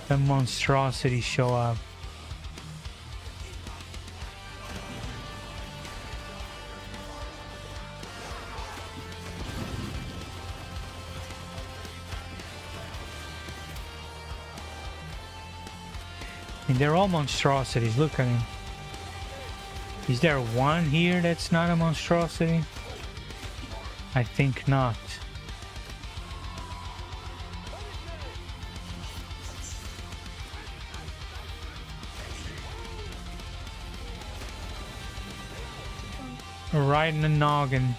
the monstrosities show up. And they're all monstrosities. Look at him. Is there one here that's not a monstrosity? I think not. Right in the noggin.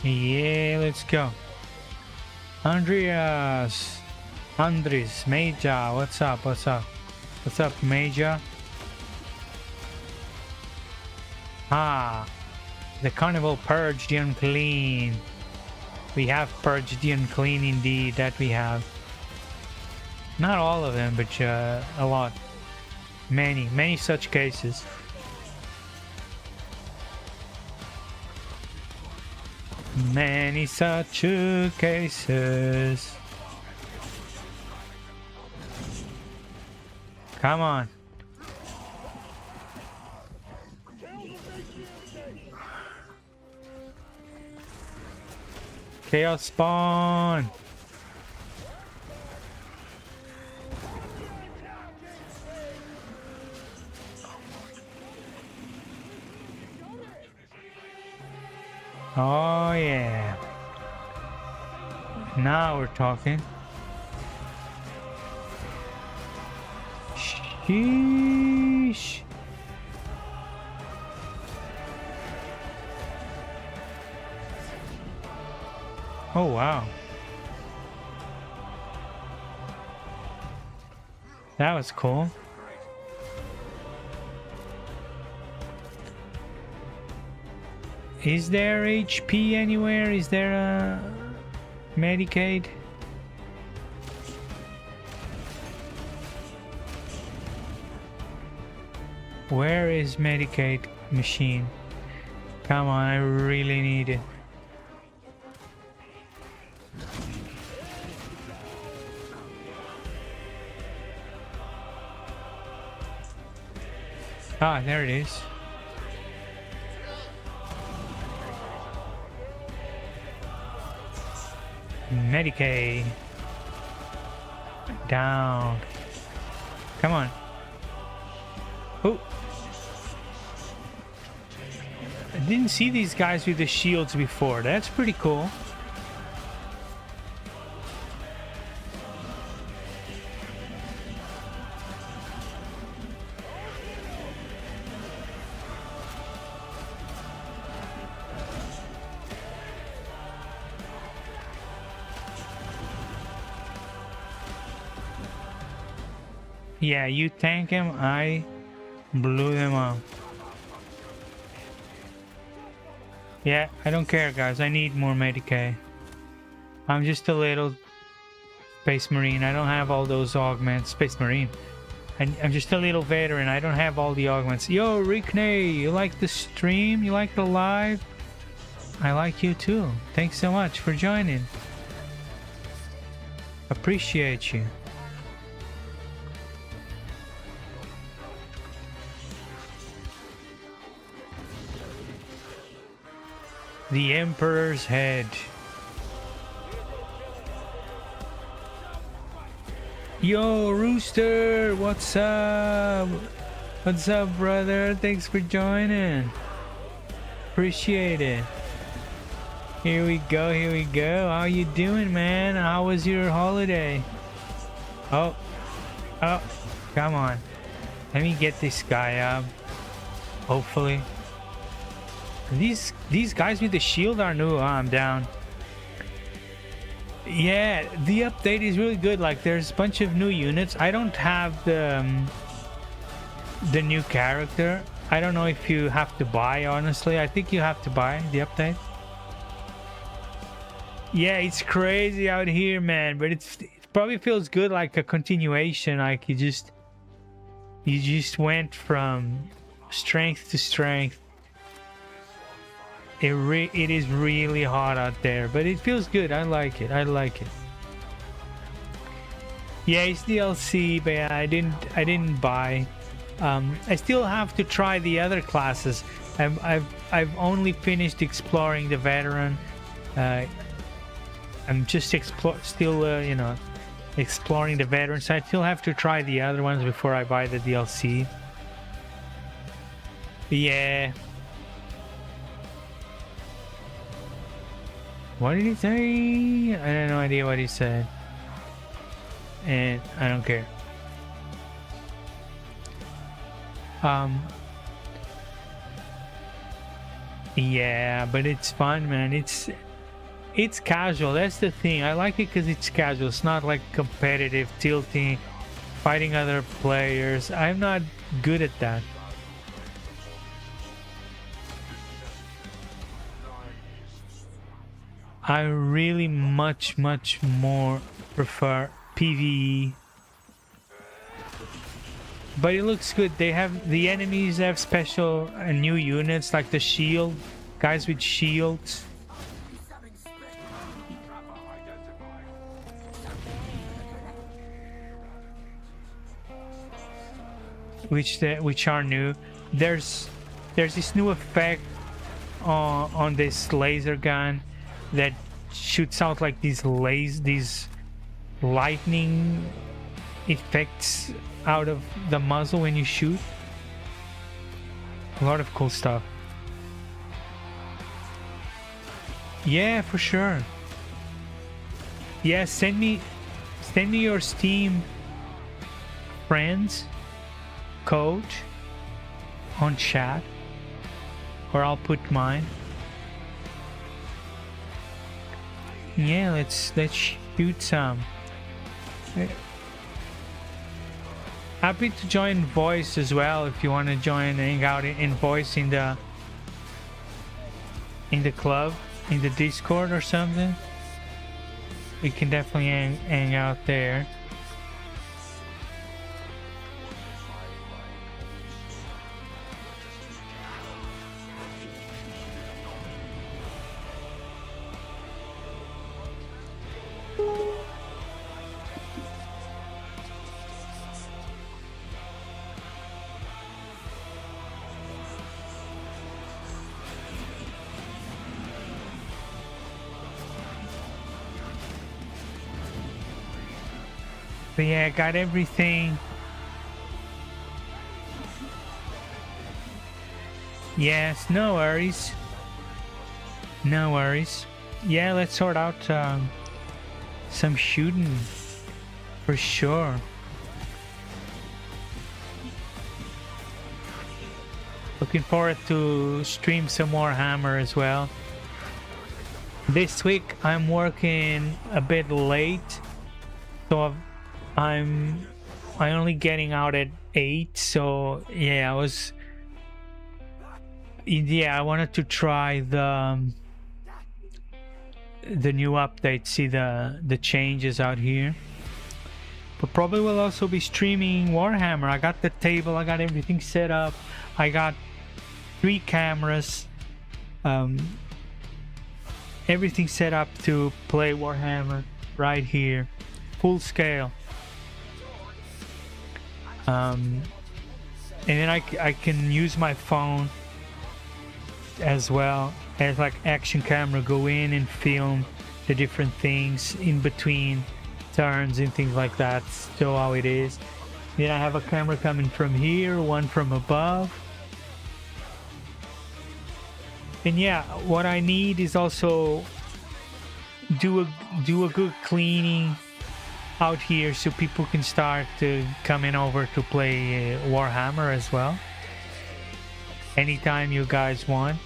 Yeah, let's go. Andres, Major, what's up? What's up, Major? Ah, the carnival purged the unclean. We have purged the unclean indeed, that we have. Not all of them, but a lot. Many such cases. Many such cases. Come on. Chaos spawn. Oh yeah. Now we're talking. Sheesh. Oh wow. That was cool. Is there HP anywhere? Is there a Medicaid? Where is Medicaid machine? Come on, I really need it. Ah, there it is. Medicaid. Down. Come on. Oh. I didn't see these guys with the shields before. That's pretty cool. Yeah, you tank him, I blew them up. Yeah, I don't care, guys. I need more Medicaid. I'm just a little Space Marine. I don't have all those augments. Space Marine. I'm just a little veteran. I don't have all the augments. Yo, Rickney, you like the stream? You like the live? I like you too. Thanks so much for joining. Appreciate you. The Emperor's head. Yo, Rooster, what's up? What's up, brother? Thanks for joining. Appreciate it. Here we go, here we go. How you doing, man? How was your holiday? Oh, come on. Let me get this guy up. Hopefully. These guys with the shield are new. Oh, I'm down. Yeah, the update is really good. Like, there's a bunch of new units. I don't have the new character. I don't know if you have to buy, honestly. I think you have to buy the update. Yeah, it's crazy out here, man. But it probably feels good, like a continuation. Like you just went from strength to strength. It is really hot out there, but it feels good. I like it. I like it. Yeah, it's DLC, but yeah, I didn't buy. I still have to try the other classes. I've only finished exploring the veteran. I'm just still you know, exploring the veteran, so I still have to try the other ones before I buy the DLC. Yeah. What did he say? I have no idea what he said. And I don't care. Yeah, but it's fun, man. It's casual, that's the thing. I like it because it's casual. It's not like competitive, tilting, fighting other players. I'm not good at that. I really much more prefer PvE. But it looks good. They have, the enemies have special new units like the shield, guys with shields. Which are new. There's this new effect on this laser gun that shoots out like these lightning effects out of the muzzle when you shoot. A lot of cool stuff. Yeah, for sure. Yeah, send me your Steam friends code on chat, or I'll put mine. Yeah, let's shoot some. Happy to join voice as well if you want to join and hang out in voice in the club, in the Discord or something. We can definitely hang out there. But yeah, got everything. Yes, no worries. No worries. Yeah, let's sort out some shooting for sure. Looking forward to stream some more Hammer as well. This week I'm working a bit late, so I'm only getting out at 8, so yeah, I wanted to try the new update, see the changes out here. But probably will also be streaming Warhammer. I got the table, I got everything set up, I got 3 cameras, everything set up to play Warhammer right here, full scale. And then I can use my phone as well as like action camera, go in and film the different things in between turns and things like that, show how it is. Then I have a camera coming from here, one from above. And yeah, what I need is also do a good cleaning out here so people can start coming over to play Warhammer as well anytime you guys want.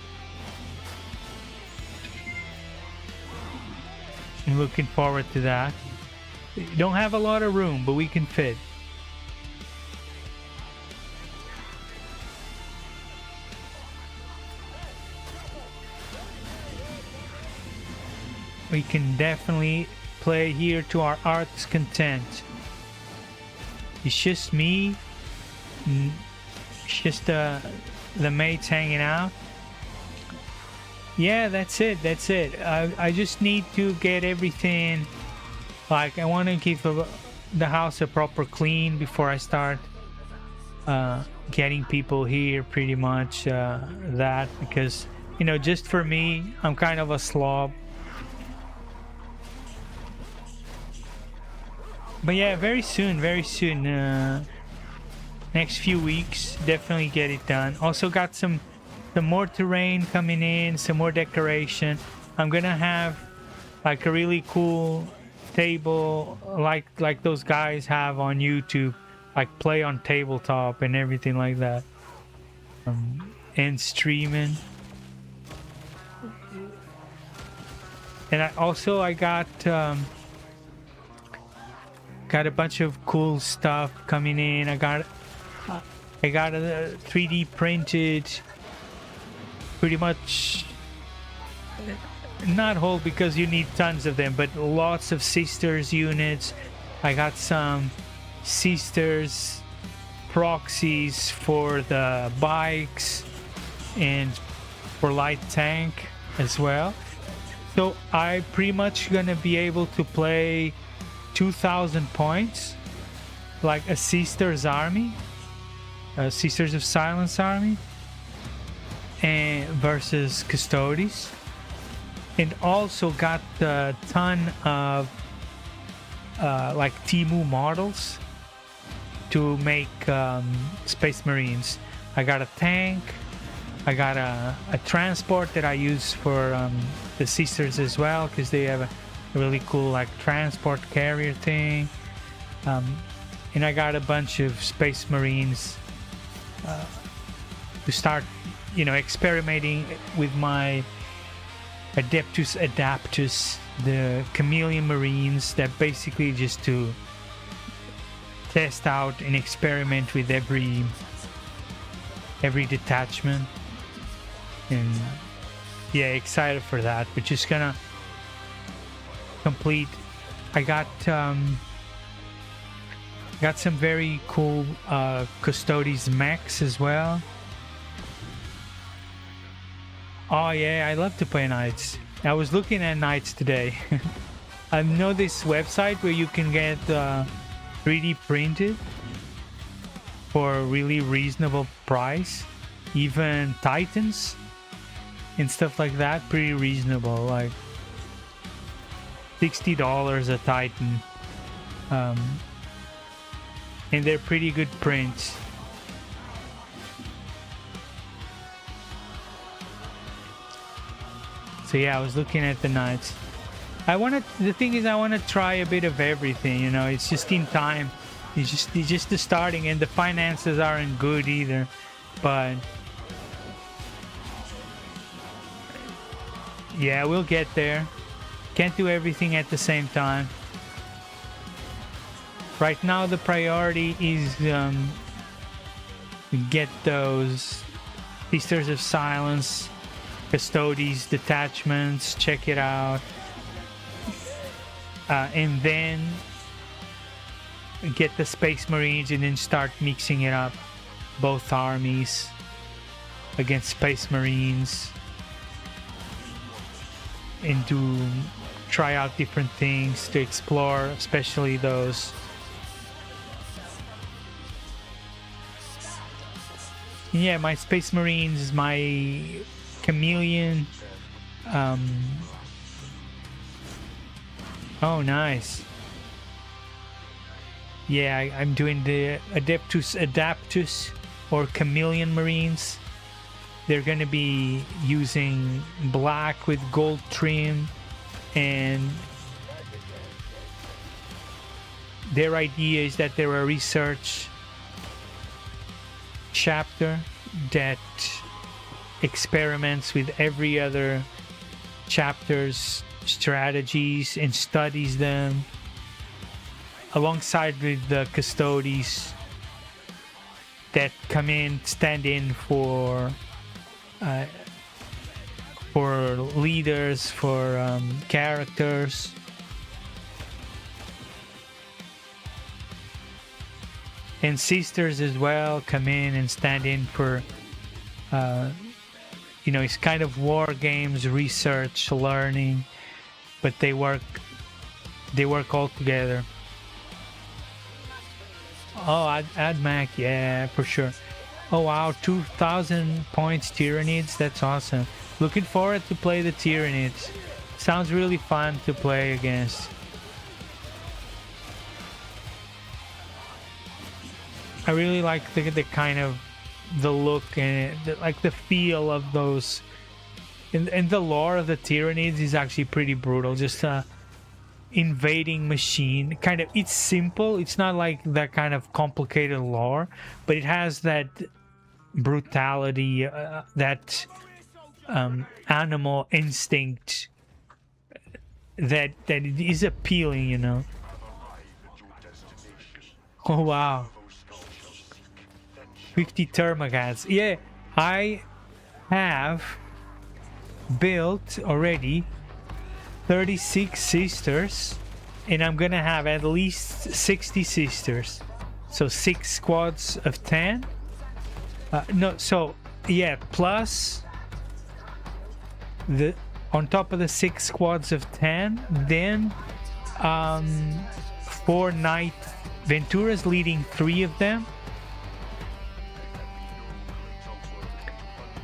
I'm looking forward to that. Don't have a lot of room, but we can fit. We can definitely play here to our heart's content. It's just me. It's just the mates hanging out. Yeah, that's it. I just need to get everything. Like, I want to give the house a proper clean before I start getting people here. Pretty much that, because just for me, I'm kind of a slob. But yeah, very soon, next few weeks, definitely get it done. Also got some more terrain coming in, some more decoration. I'm gonna have like a really cool table, like those guys have on YouTube, like play on tabletop and everything like that, and streaming. And I got a bunch of cool stuff coming in. I got a 3D printed, pretty much, not whole because you need tons of them, but lots of sisters units. I got some sisters proxies for the bikes and for light tank as well. So I pretty much gonna be able to play 2,000 points, like a Sisters army, a Sisters of Silence army, and versus Custodes, and also got a ton of like Timu models to make Space Marines. I got a tank, I got a transport that I use for the Sisters as well, because they have a really cool like transport carrier thing, and I got a bunch of Space Marines to start, you know, experimenting with my Adeptus, the Chameleon Marines, that basically just to test out and experiment with every detachment. And yeah, excited for that. We're just gonna complete. I got some very cool Custodes mechs as well. Oh yeah, I love to play Knights. I was looking at Knights today. I know this website where you can get 3D printed for a really reasonable price. Even Titans and stuff like that, pretty reasonable, like $60 a Titan. And they're pretty good prints. So yeah, I was looking at the Knights. The thing is, I want to try a bit of everything, you know. It's just in time. It's just the starting, and the finances aren't good either. But yeah, we'll get there. Can't do everything at the same time. Right now, the priority is get those Sisters of Silence, Custodes detachments, check it out, and then get the Space Marines, and then start mixing it up, both armies against Space Marines, and to try out different things to explore, especially those. Yeah, my Space Marines, my Chameleon. Oh, nice. Yeah, I'm doing the Adeptus or Chameleon Marines. They're gonna be using black with gold trim, and their idea is that they're a research chapter that experiments with every other chapter's strategies and studies them alongside with the Custodes that come in, stand in for leaders, for characters. And Sisters as well come in and stand in for you know, it's kind of war games, research, learning, but they work all together. Oh, AdMac, yeah, for sure. Oh wow, 2,000 points Tyranids, that's awesome. Looking forward to play the Tyranids. Sounds really fun to play against. I really like the kind of the look and like the feel of those. And the lore of the Tyranids is actually pretty brutal. Just a invading machine. Kind of, it's simple. It's not like that kind of complicated lore, but it has that brutality, that animal instinct that it is appealing, you know. Oh wow, 50 termagants. Yeah, I have built already 36 sisters, and I'm gonna have at least 60 sisters, so 6 squads of 10. No, so yeah, plus the on top of the 6 squads of 10, then 4 knight Venturas leading 3 of them.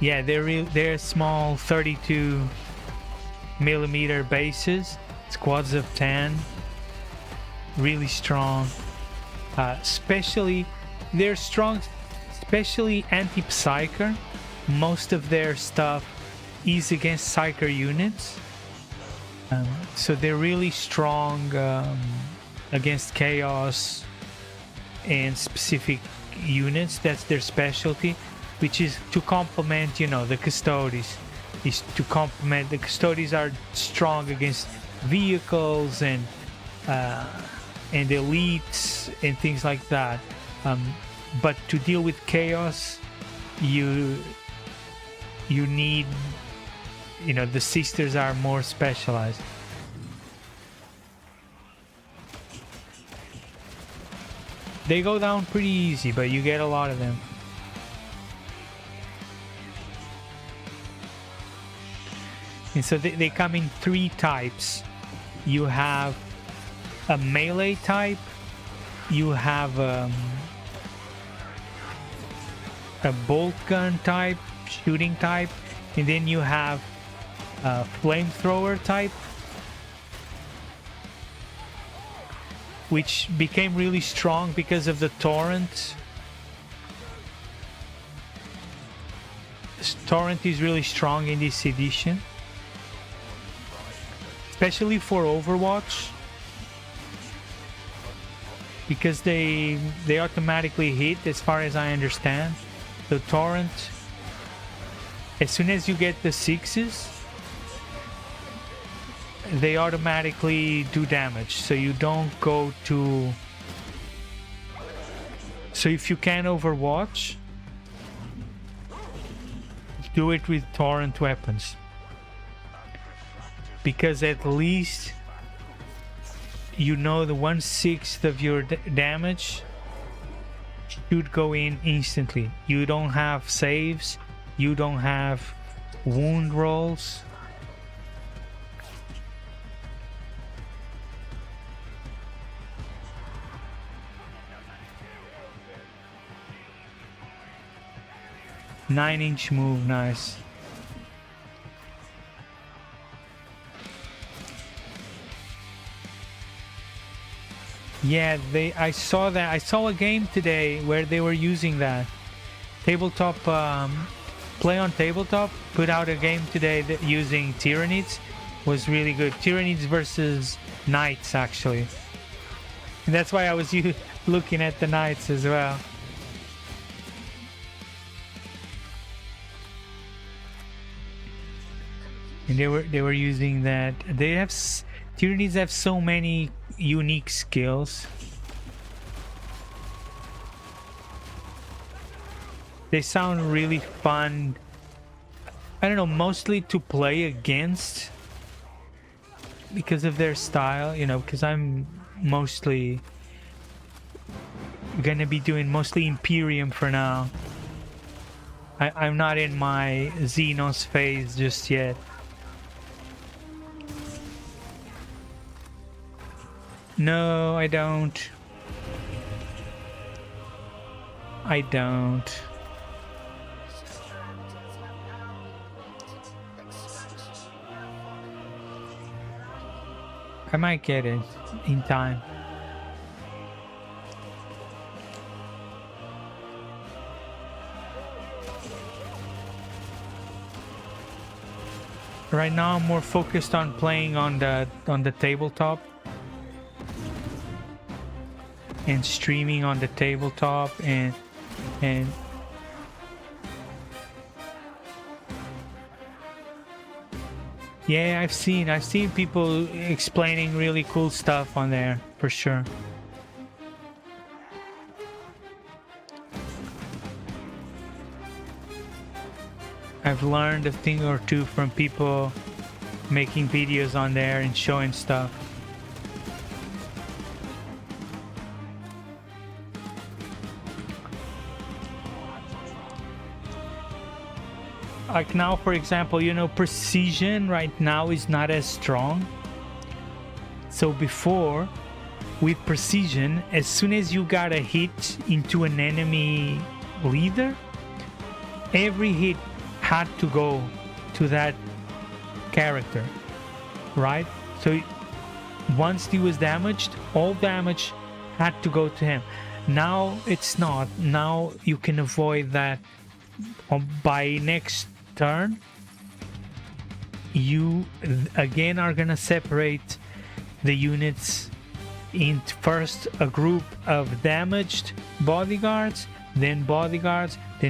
Yeah, they're small 32 millimeter bases, squads of 10, really strong. Especially they're strong, especially anti-psyker. Most of their stuff is against psyker units, so they're really strong against chaos and specific units. That's their specialty, which is to complement, you know, the Custodes. Is to complement the Custodes are strong against vehicles and elites and things like that. But to deal with chaos, you need, you know, the sisters are more specialized. They go down pretty easy, but you get a lot of them. And so they come in 3 types. You have a melee type, you have a bolt gun type, shooting type, and then you have a flamethrower type, which became really strong because of the torrent. Torrent is really strong in this edition, especially for Overwatch, because they automatically hit, as far as I understand. The torrent, as soon as you get the 6s, they automatically do damage, so you don't go to... So if you can Overwatch, do it with torrent weapons, because at least you know the 1/6 of your damage should go in instantly. You don't have saves, you don't have wound rolls. Nine-inch move, nice. Yeah, I saw that. I saw a game today where they were using that. Tabletop, Play on Tabletop put out a game today that using Tyranids. Was really good. Tyranids versus Knights, actually. And that's why I was looking at the Knights as well. And they were using that. They have Tyranids have so many unique skills. They sound really fun. I don't know, mostly to play against because of their style, you know, because I'm mostly gonna be doing mostly Imperium for now. I'm not in my Xenos phase just yet. No, I don't. I don't. I might get it in time. Right now I'm more focused on playing on the tabletop and streaming on the tabletop and Yeah, I've seen people explaining really cool stuff on there for sure. I've learned a thing or two from people making videos on there and showing stuff. Like now, for example, you know, precision right now is not as strong. So before, with precision, as soon as you got a hit into an enemy leader, every hit had to go to that character, right? So once he was damaged, all damage had to go to him. Now it's not. Now you can avoid that. By next turn, you again are gonna separate the units in first a group of damaged bodyguards, then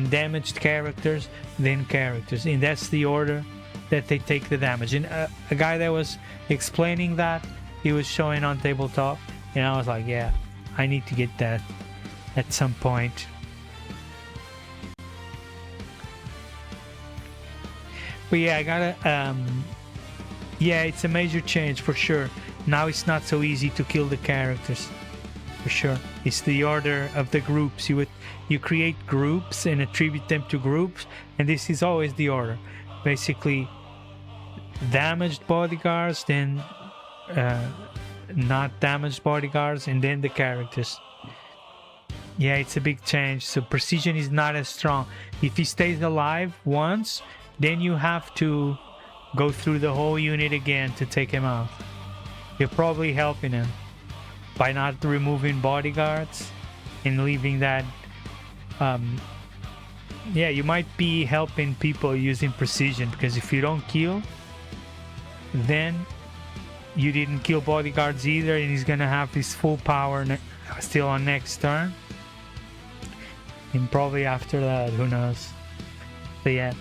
damaged characters, then characters, and that's the order that they take the damage. And a guy that was explaining that, he was showing on tabletop, and I was like, yeah, I need to get that at some point. But yeah, I gotta yeah, it's a major change for sure. Now it's not so easy to kill the characters, for sure. It's the order of the groups. You create groups and attribute them to groups, and this is always the order. Basically, damaged bodyguards, then not damaged bodyguards, and then the characters. Yeah, it's a big change. So precision is not as strong. If he stays alive once, then you have to go through the whole unit again to take him out. You're probably helping him by not removing bodyguards and leaving that. Yeah, you might be helping people using precision, because if you don't kill, then you didn't kill bodyguards either, and he's gonna have his full power still on next turn, and probably after that, who knows. But yeah.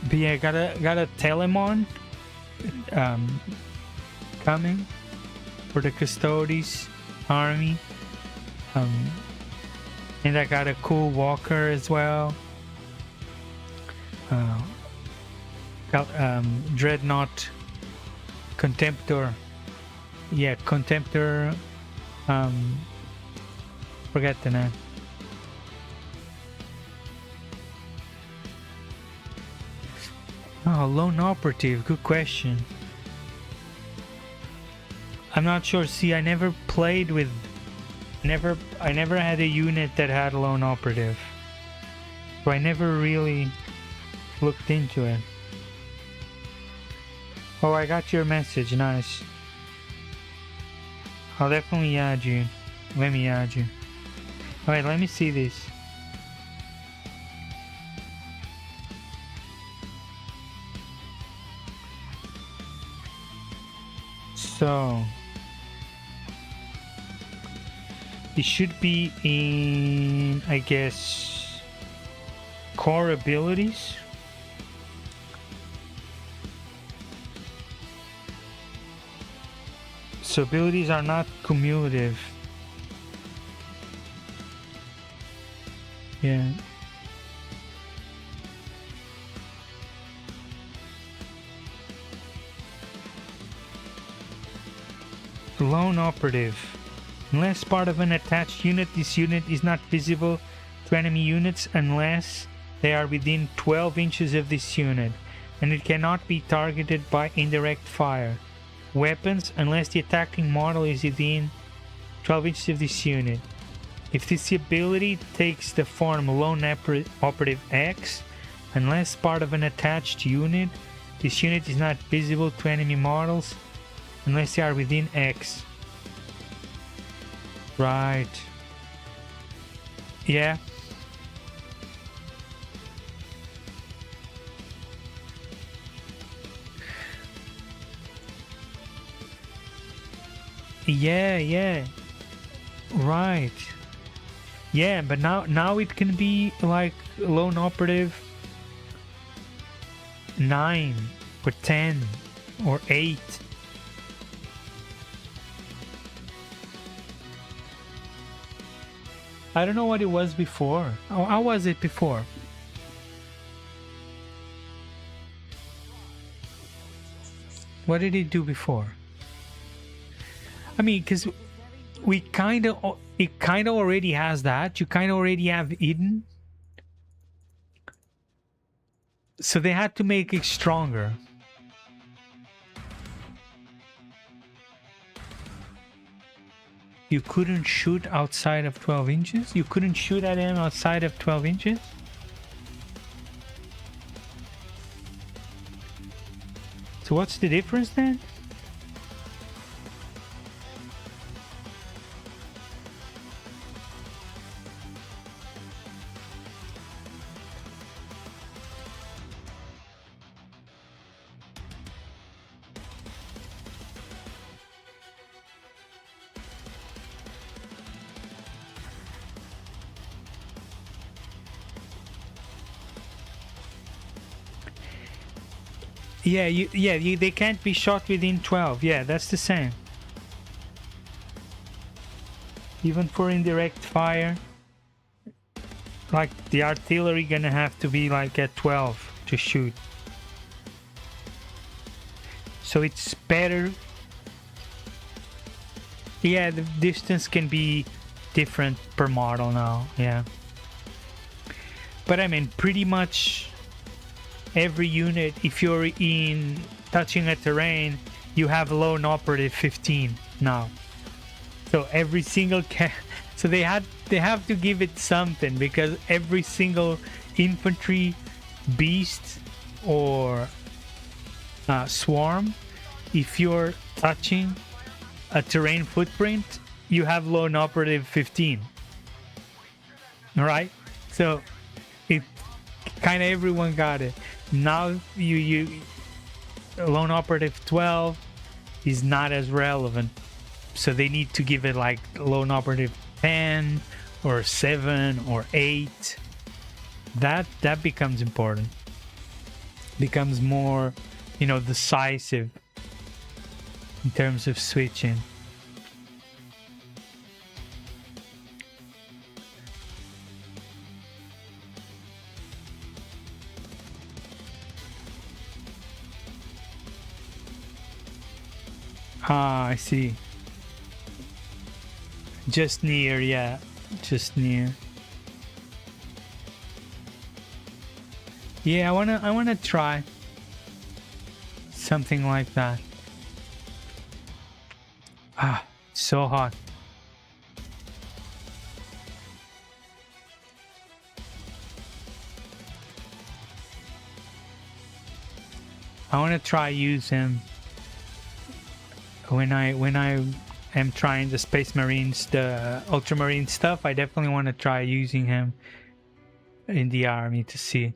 But yeah, got a Telemon coming for the Custodes army. And I got a cool walker as well. Got Dreadnought Contemptor. Yeah, Contemptor. Forget the name. Oh, lone operative, good question. I'm not sure. See, I never played with... I never had a unit that had a lone operative. So I never really looked into it. Oh, I got your message, nice. I'll definitely add you. Let me add you. Alright, let me see this. So it should be in, I guess, core abilities. So abilities are not cumulative. Yeah. Lone operative. Unless part of an attached unit, this unit is not visible to enemy units unless they are within 12 inches of this unit, and it cannot be targeted by indirect fire. Weapons, unless the attacking model is within 12 inches of this unit. If this ability takes the form Lone Operative X, unless part of an attached unit, this unit is not visible to enemy models unless they are within X. Right. Yeah. Yeah. Right. Yeah, but now it can be like lone operative 9 or 10 or 8. I don't know what it was before. Oh, how was it before? What did it do before? I mean, because it kind of already has that. You kind of already have Eden. So they had to make it stronger. You couldn't shoot outside of 12 inches? You couldn't shoot at him outside of 12 inches? So what's the difference then? Yeah, they can't be shot within 12. Yeah, that's the same. Even for indirect fire, like the artillery gonna have to be like at 12 to shoot. So it's better. Yeah, the distance can be different per model now. Yeah, but I mean, pretty much every unit, if you're in touching a terrain, you have lone operative 15 now. So every single so they have to give it something, because every single infantry beast or swarm, if you're touching a terrain footprint, you have lone operative 15. All right, so it kind of everyone got it. Now you lone operative 12 is not as relevant, so they need to give it like lone operative 10 or 7 or 8. That becomes important, becomes more, you know, decisive in terms of switching. Ah, I see. Just near, yeah. Just near. Yeah, I wanna try something like that. Ah, so hot. I wanna try use him when I am trying the Space Marines, the Ultramarine stuff. I definitely want to try using him in the army to see.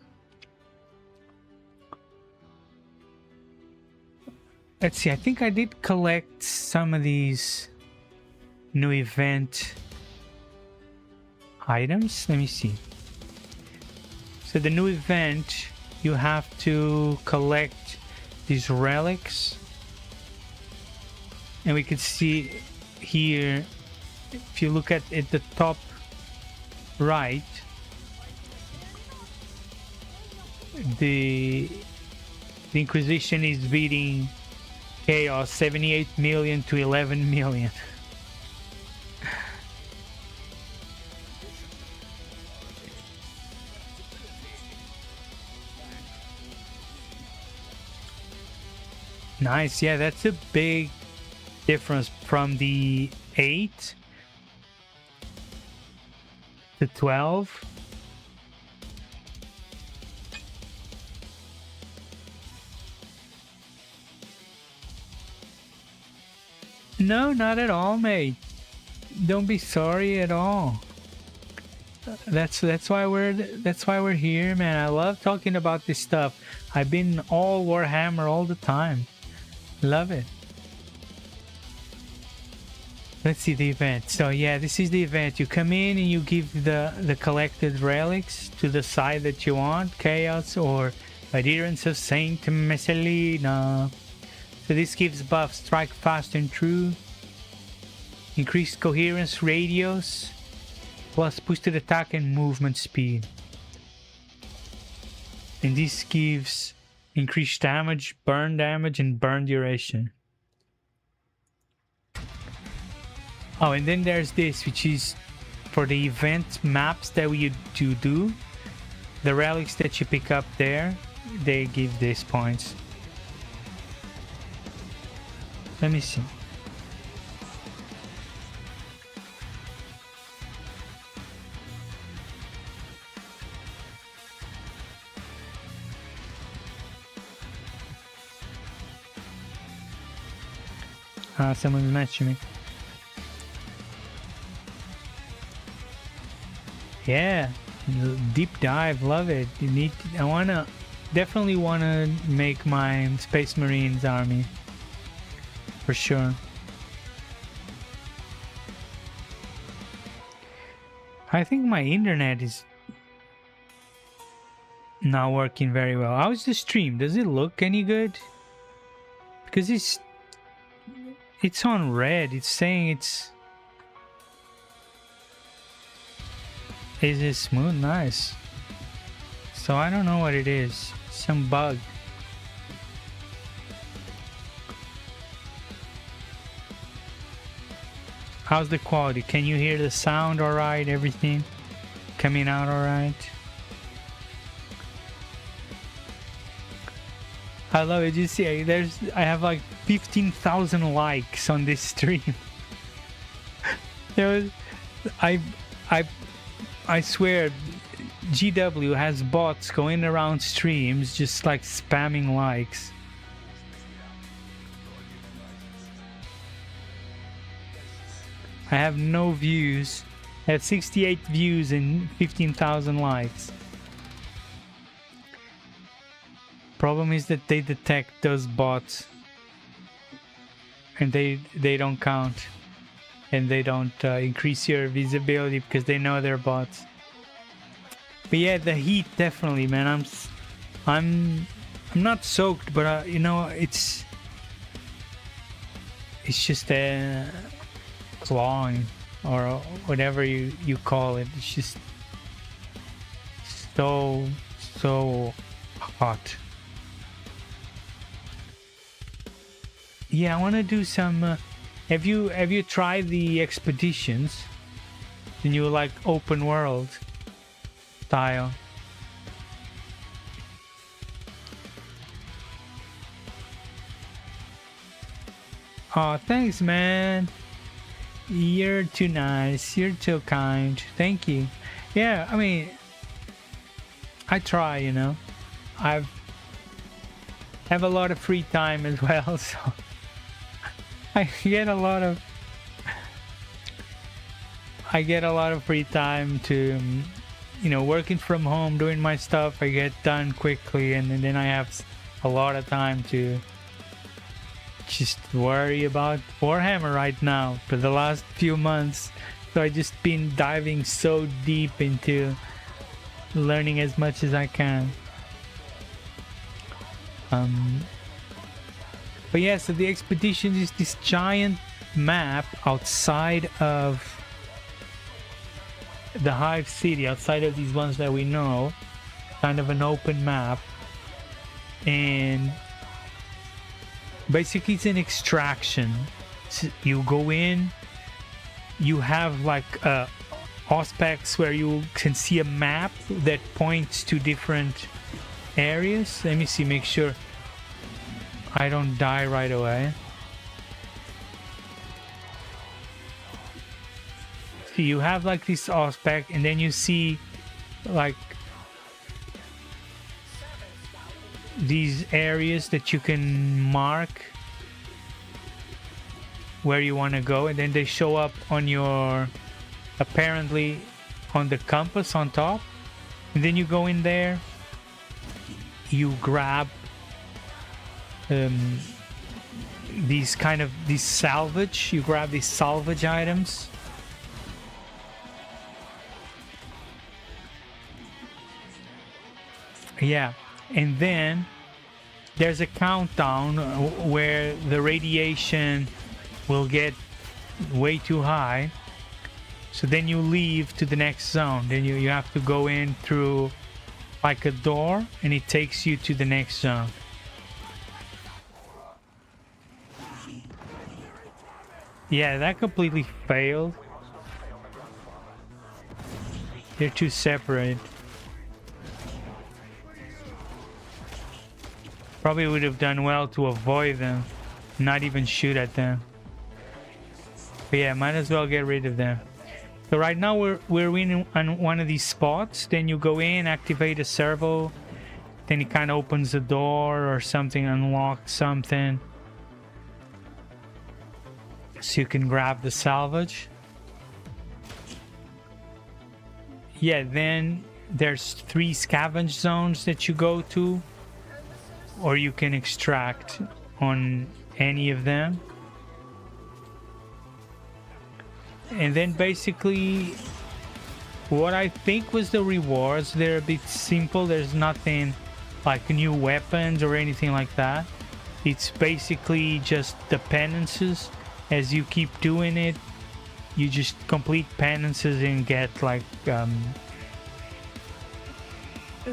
Let's see, I think I did collect some of these new event items. Let me see. So the new event, you have to collect these relics. And we can see here, if you look at the top right, the Inquisition is beating Chaos 78 million to 11 million. Nice, yeah, that's a big difference from the 8 to 12. No, not at all, mate. Don't be sorry at all. That's why we're here, man. I love talking about this stuff. I've been all Warhammer all the time. Love it. Let's see the event. So yeah, this is the event. You come in and you give the collected relics to the side that you want, Chaos or Adherents of Saint Messalina. So this gives buff Strike Fast and True, increased coherence radius, plus boosted attack and movement speed. And this gives increased damage, and burn duration. Oh, and then there's this, which is for the event maps that you do. The relics that you pick up there, they give these points. Let me see. Someone's matching me. Yeah, deep dive, love it. You need to, definitely wanna make my Space Marines army for sure. I think my internet is not working very well. How's the stream? Does it look any good? Because it's on red. It's saying it's... Is it smooth? Nice. So I don't know what it is. Some bug. How's the quality? Can you hear the sound alright? Everything coming out alright? I love it. You see, I have like 15,000 likes on this stream. I swear, GW has bots going around streams just like spamming likes. I have no views. I have 68 views and 15,000 likes. Problem is that they detect those bots and they don't count. And they don't increase your visibility because they know they're bots. But yeah, the heat definitely, man. I'm not soaked, but you know, it's just clawing or whatever you call it. It's just so hot. Yeah, I want to do some. Have you tried the expeditions? The new like open world style? Oh, thanks, man. You're too nice. You're too kind. Thank you. Yeah, I mean, I try, you know. I have a lot of free time as well, so I get a lot of free time to, you know, working from home, doing my stuff. I get done quickly, and then I have a lot of time to just worry about Warhammer right now for the last few months. So I just been diving so deep into learning as much as I can. But yeah, so the expedition is this giant map outside of the Hive City, outside of these ones that we know, kind of an open map, and basically it's an extraction. So you go in, you have like aspects where you can see a map that points to different areas. Let me see, make sure I don't die right away. So you have like this aspect, and then you see like these areas that you can mark where you want to go, and then they show up on your, apparently on the compass on top, and then you go in there, you grab these salvage. You grab these salvage items. Yeah, and then there's a countdown where the radiation will get way too high. So then you leave to the next zone. Then you have to go in through like a door, and it takes you to the next zone. Yeah, that completely failed. They're too separate. Probably would have done well to avoid them, not even shoot at them. But yeah, might as well get rid of them. So right now we're in on one of these spots. Then you go in, activate a servo, then it kind of opens the door or something, unlocks something, so you can grab the salvage. Yeah, then there's 3 scavenge zones that you go to, or you can extract on any of them. And then basically what I think was the rewards, they're a bit simple. There's nothing like new weapons or anything like that. It's basically just the penances. As you keep doing it, you just complete penances and get like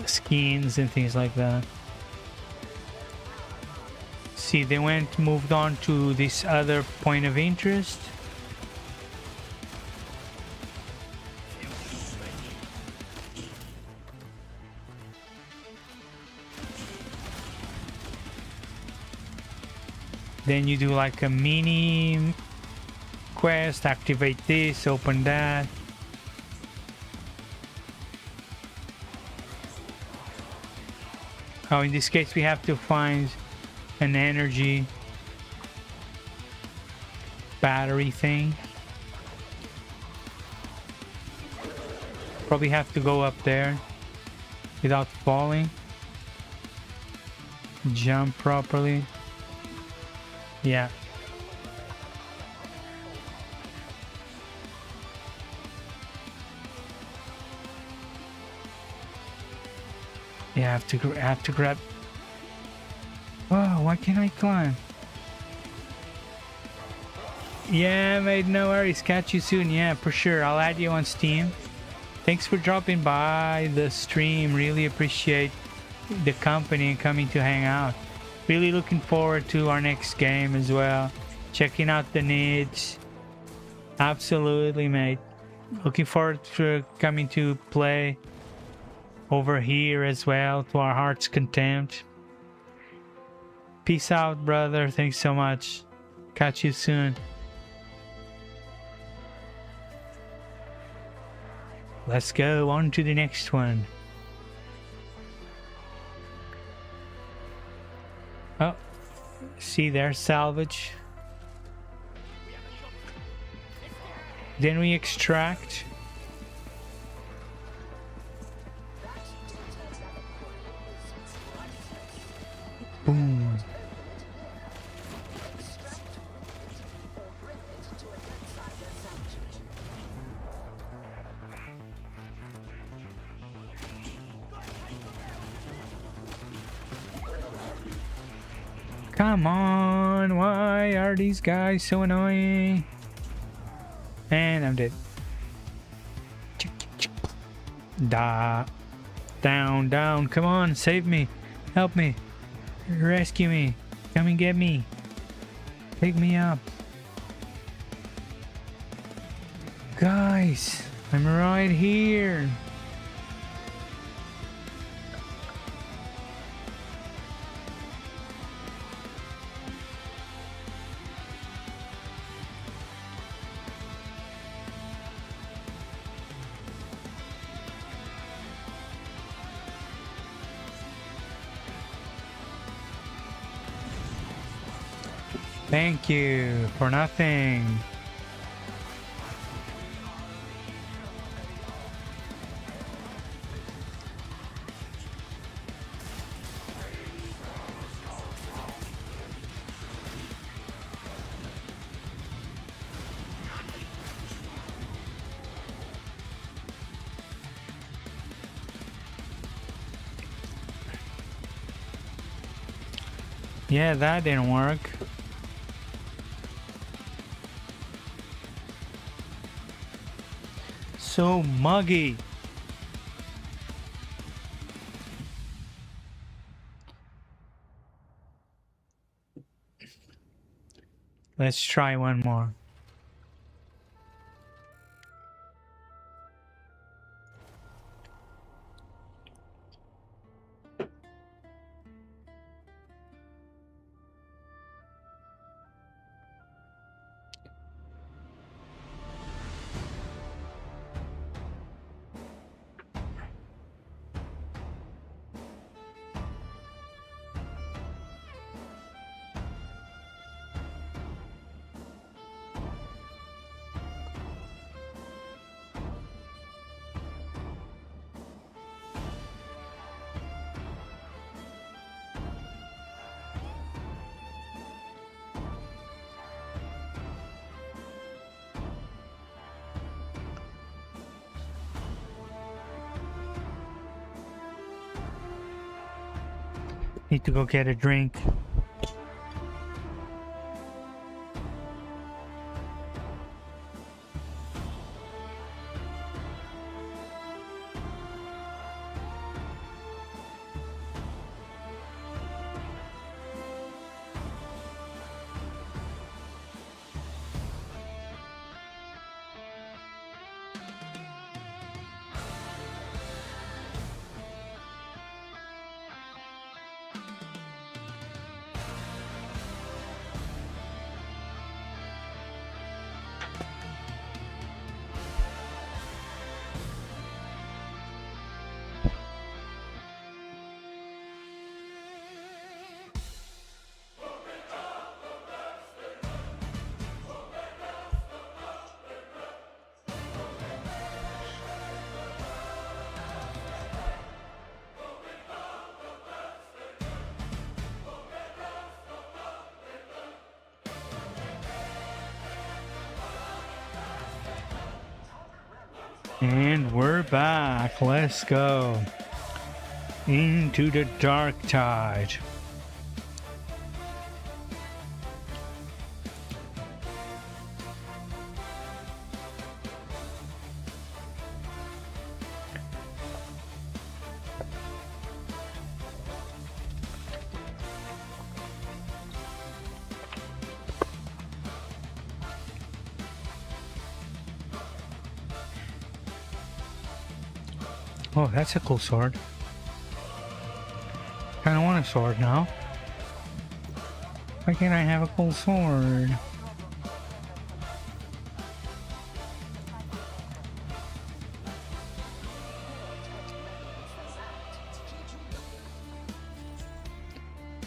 skins and things like that. See, they moved on to this other point of interest. Then you do like a mini quest, activate this, open that. Oh, in this case we have to find an energy battery thing. Probably have to go up there without falling. Jump properly. Yeah. Yeah, I have to grab. Oh, why can't I climb? Yeah, mate, no worries. Catch you soon. Yeah, for sure. I'll add you on Steam. Thanks for dropping by the stream. Really appreciate the company and coming to hang out. Really looking forward to our next game as well. Checking out the needs. Absolutely, mate. Looking forward to coming to play over here as well, to our heart's content. Peace out, brother. Thanks so much. Catch you soon. Let's go on to the next one. Oh, see there, salvage. Then we extract. Boom. Come on, why are these guys so annoying? And I'm dead. Da. Down, down. Come on, save me. Help me. Rescue me. Come and get me. Pick me up. Guys, I'm right here. Thank you for nothing. Yeah, that didn't work. So muggy. Let's try one more. Need to go get a drink. And we're back. Let's go into the dark tide. Oh, that's a cool sword. Kinda want a sword now. Why can't I have a cool sword?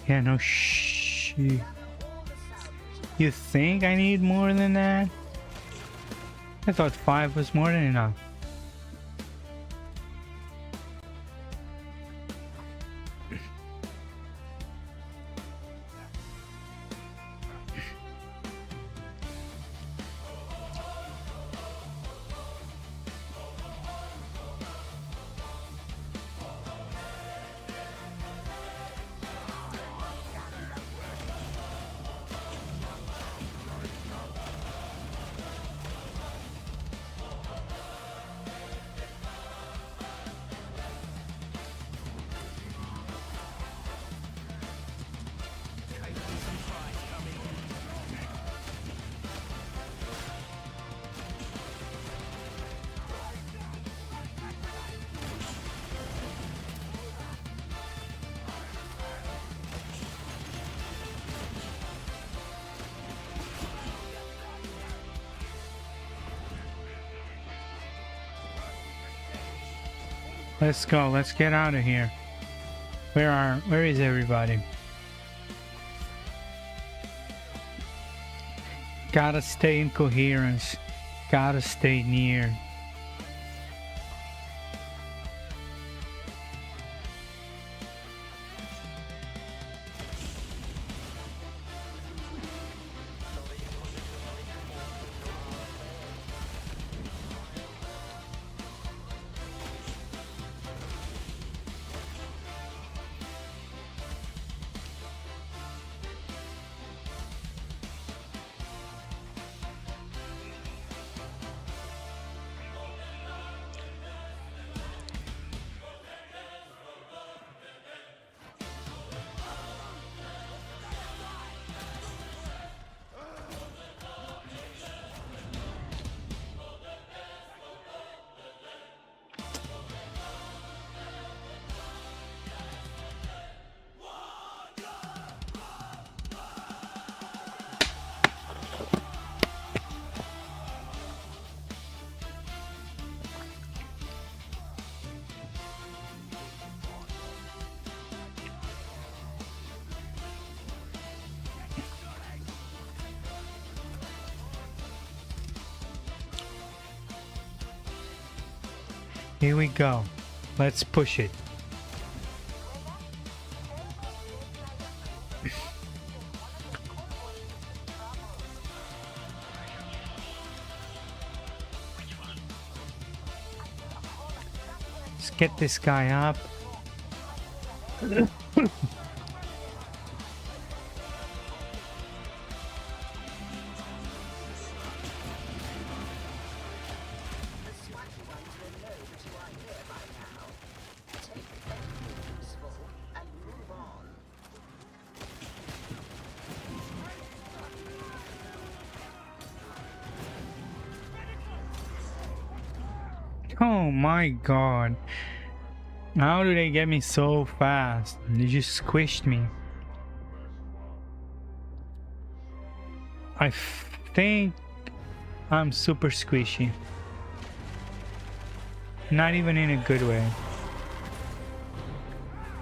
Yeah, no shit. You think I need more than that? I thought 5 was more than enough. Let's go. Let's get out of here. Where is everybody? Gotta stay in coherence. Gotta stay near. Here we go. Let's push it. Let's get this guy up. Oh my god. How do they get me so fast? They just squished me. I think I'm super squishy. Not even in a good way.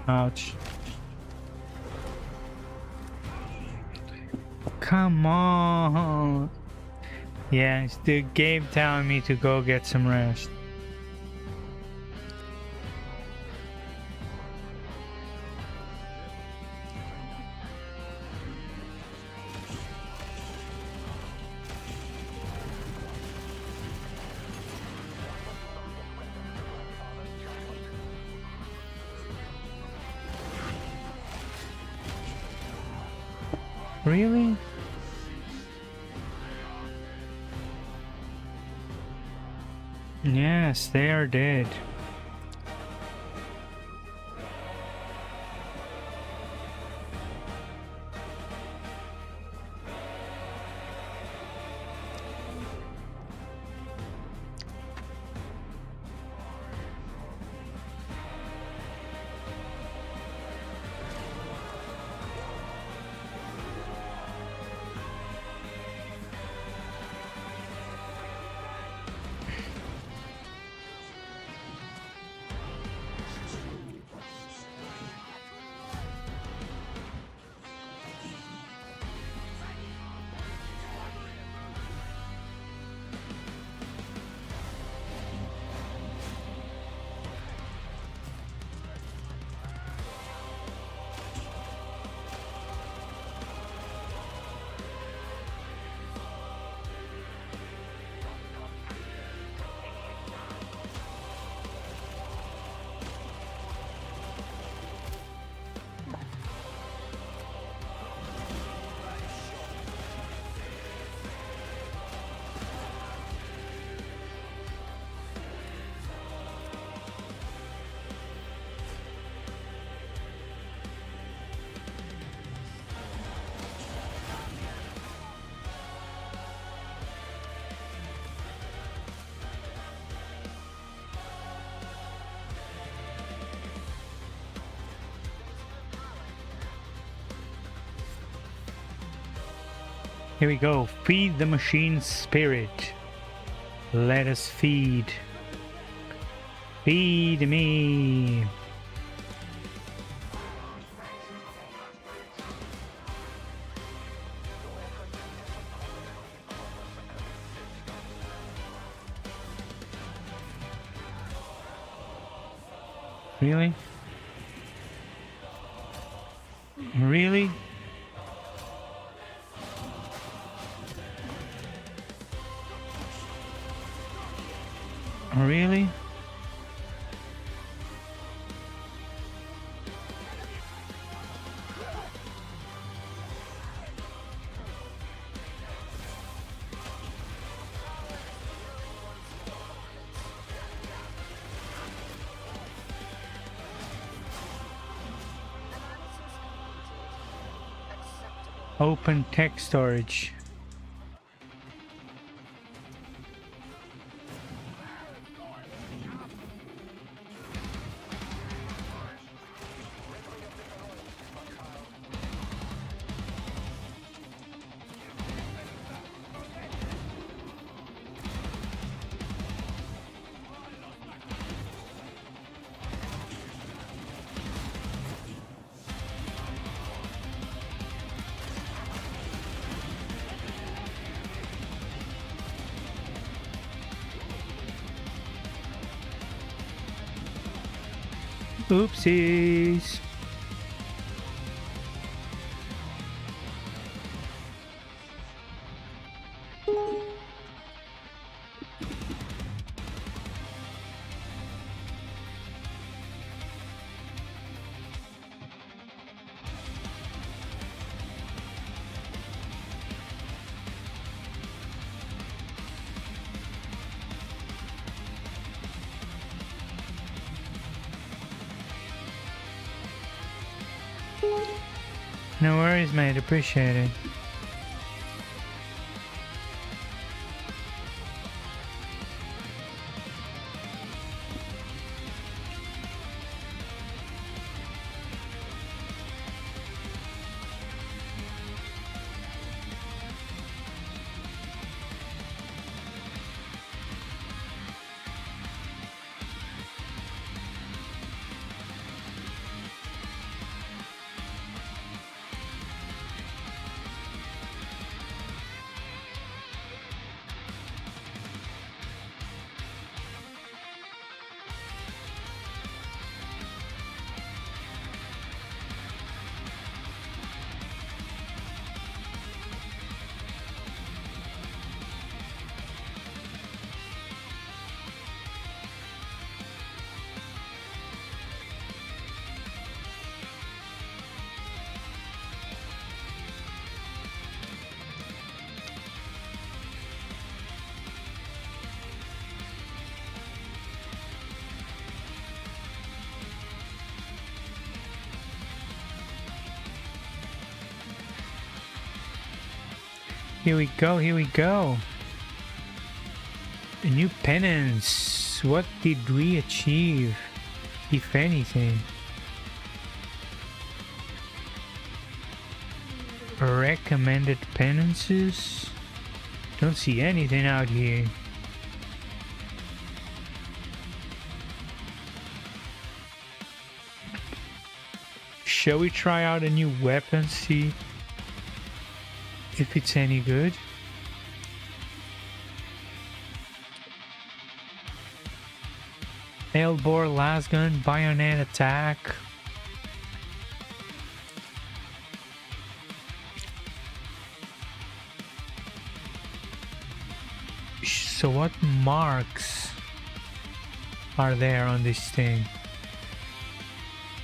Ouch. Come on. Yeah, it's the game telling me to go get some rest. Really? Yes, they are dead. Here we go. Feed the machine spirit. Let us feed. Feed me. Really? Really? Really? Open text storage. Oopsies. No worries, mate. Appreciate it. Here we go, here we go. A new penance. What did we achieve, if anything? Recommended penances? Don't see anything out here. Shall we try out a new weapon, see if it's any good? Nail-bore, lasgun, bayonet attack. So what marks are there on this thing?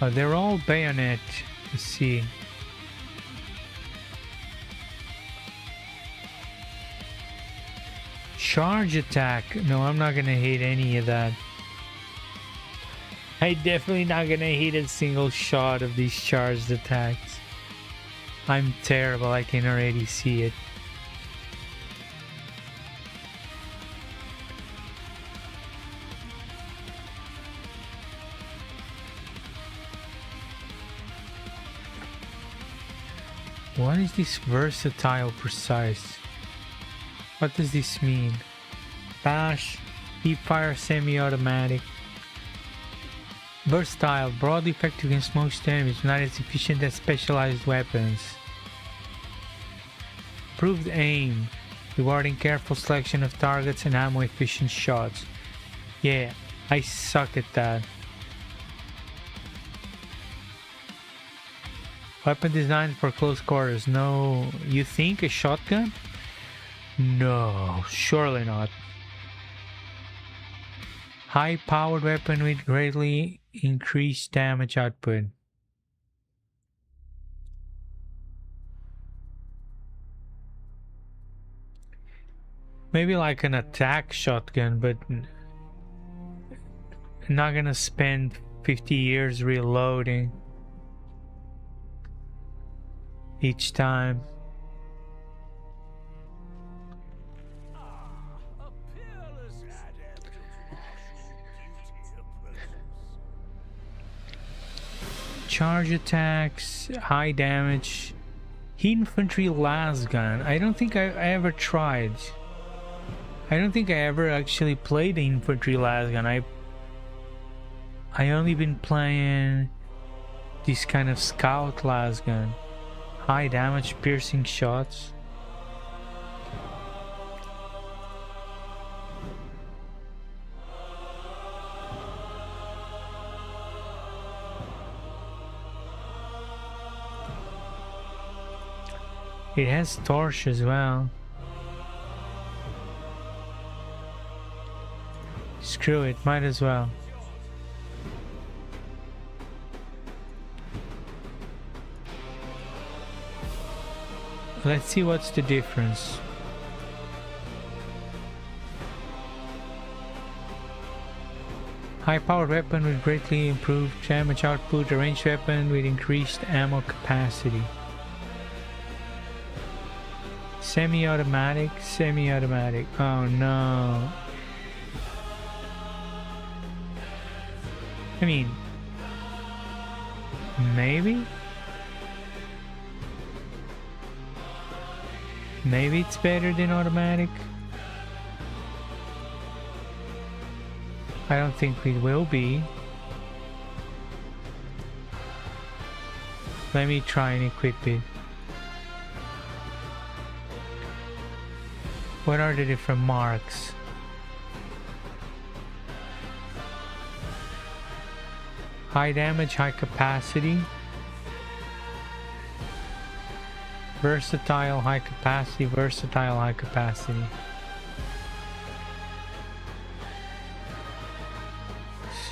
Oh, they're all bayonet. Let's see. Charge attack. No, I'm not gonna hit any of that. I definitely not gonna hit a single shot of these charged attacks. I'm terrible, I can already see it. What is this versatile precise? What does this mean? Bash, deep fire, semi-automatic. Versatile, broadly effective against most enemies, not as efficient as specialized weapons. Improved aim, rewarding careful selection of targets and ammo efficient shots. Yeah, I suck at that. Weapon designed for close quarters. No, you think a shotgun? No, surely not. High powered weapon with greatly increased damage output. Maybe like an attack shotgun, but I'm not gonna spend 50 years reloading each time. Charge attacks, high damage, infantry lasgun. I don't think I ever tried. I don't think I ever actually played the infantry lasgun. I only been playing this kind of scout lasgun. High damage, piercing shots. It has torch as well. Screw it, might as well. Let's see what's the difference. High-powered weapon with greatly improved damage output, a ranged weapon with increased ammo capacity. Semi-automatic, semi-automatic. Oh no. I mean, maybe? Maybe it's better than automatic? I don't think it will be. Let me try and equip it. What are the different marks? High damage, high capacity. Versatile, high capacity, versatile, high capacity.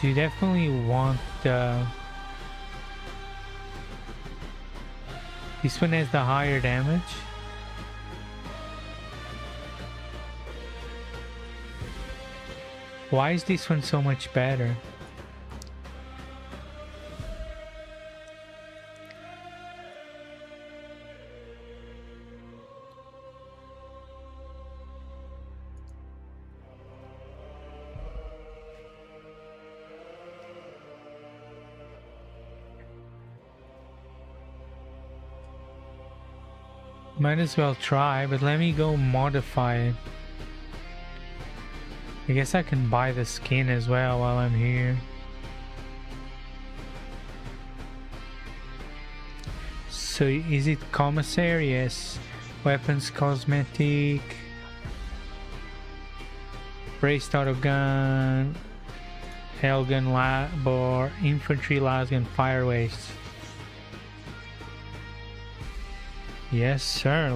So you definitely want this one has the higher damage. Why is this one so much better? Might as well try, but let me go modify it. I guess I can buy the skin as well while I'm here. So is it commissary? Yes. Weapons, cosmetic. Braced auto gun. Hellgun, bar, infantry, lasgun, fire waste. Yes, sir.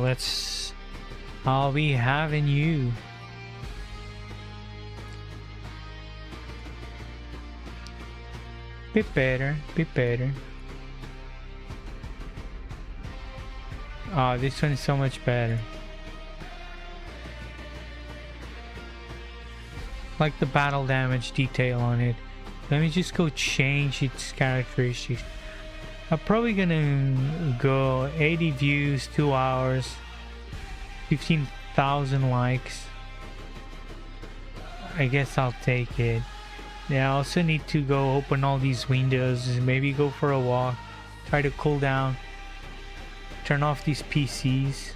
I'll be having you. Bit better, bit better. Oh, this one is so much better. Like the battle damage detail on it. Let me just go change its characteristics. I'm probably gonna go 80 views, 2 hours, 15,000 likes. I guess I'll take it. Yeah, I also need to go open all these windows, maybe go for a walk, try to cool down, turn off these PCs.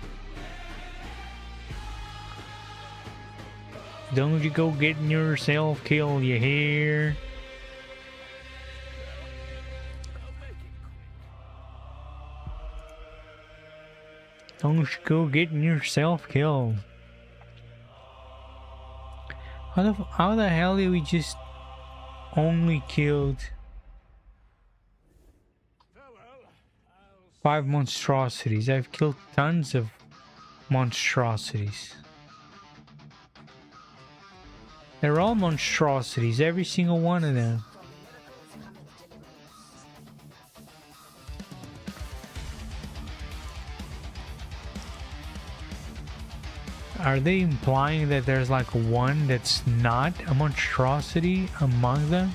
Don't you go getting yourself killed, you hear? Don't you go getting yourself killed. How the hell did we just only killed 5 monstrosities? I've killed tons of monstrosities. They're all monstrosities, every single one of them. Are they implying that there's like one that's not a monstrosity among them?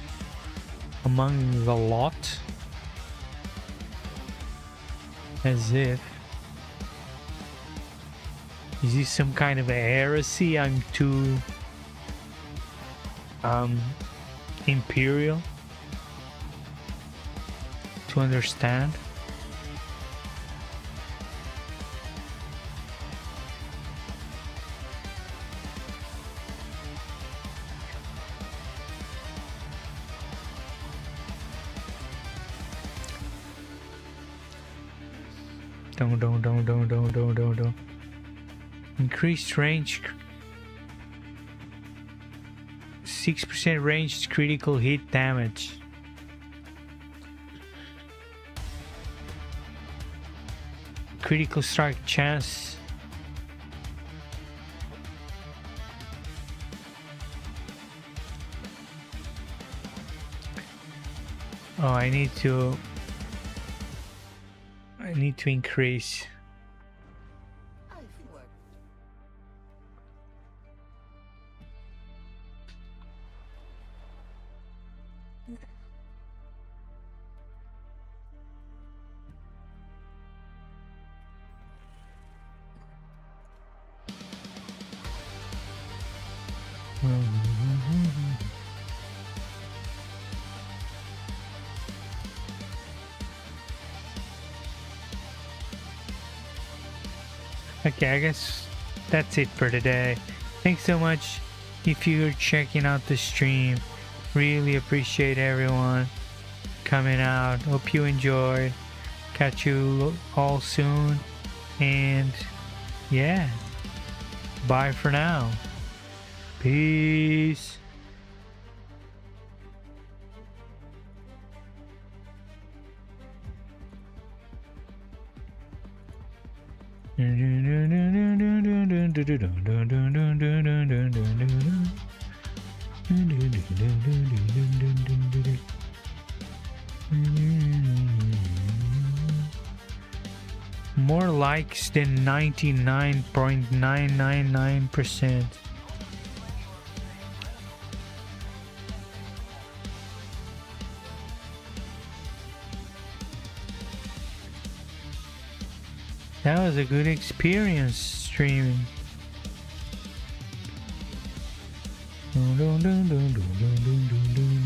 Among the lot? As if. Is this some kind of a heresy? I'm too imperial to understand. Don't. Increased range. 6% ranged critical hit damage. critical strike chance. Oh, I need to increase. Okay, I guess that's it for today. Thanks so much if you're checking out the stream. Really appreciate everyone coming out. Hope you enjoyed. Catch you all soon. And yeah, bye for now. Peace. More likes than 99.999%. That was a good experience streaming. Dun, dun, dun, dun, dun, dun, dun, dun.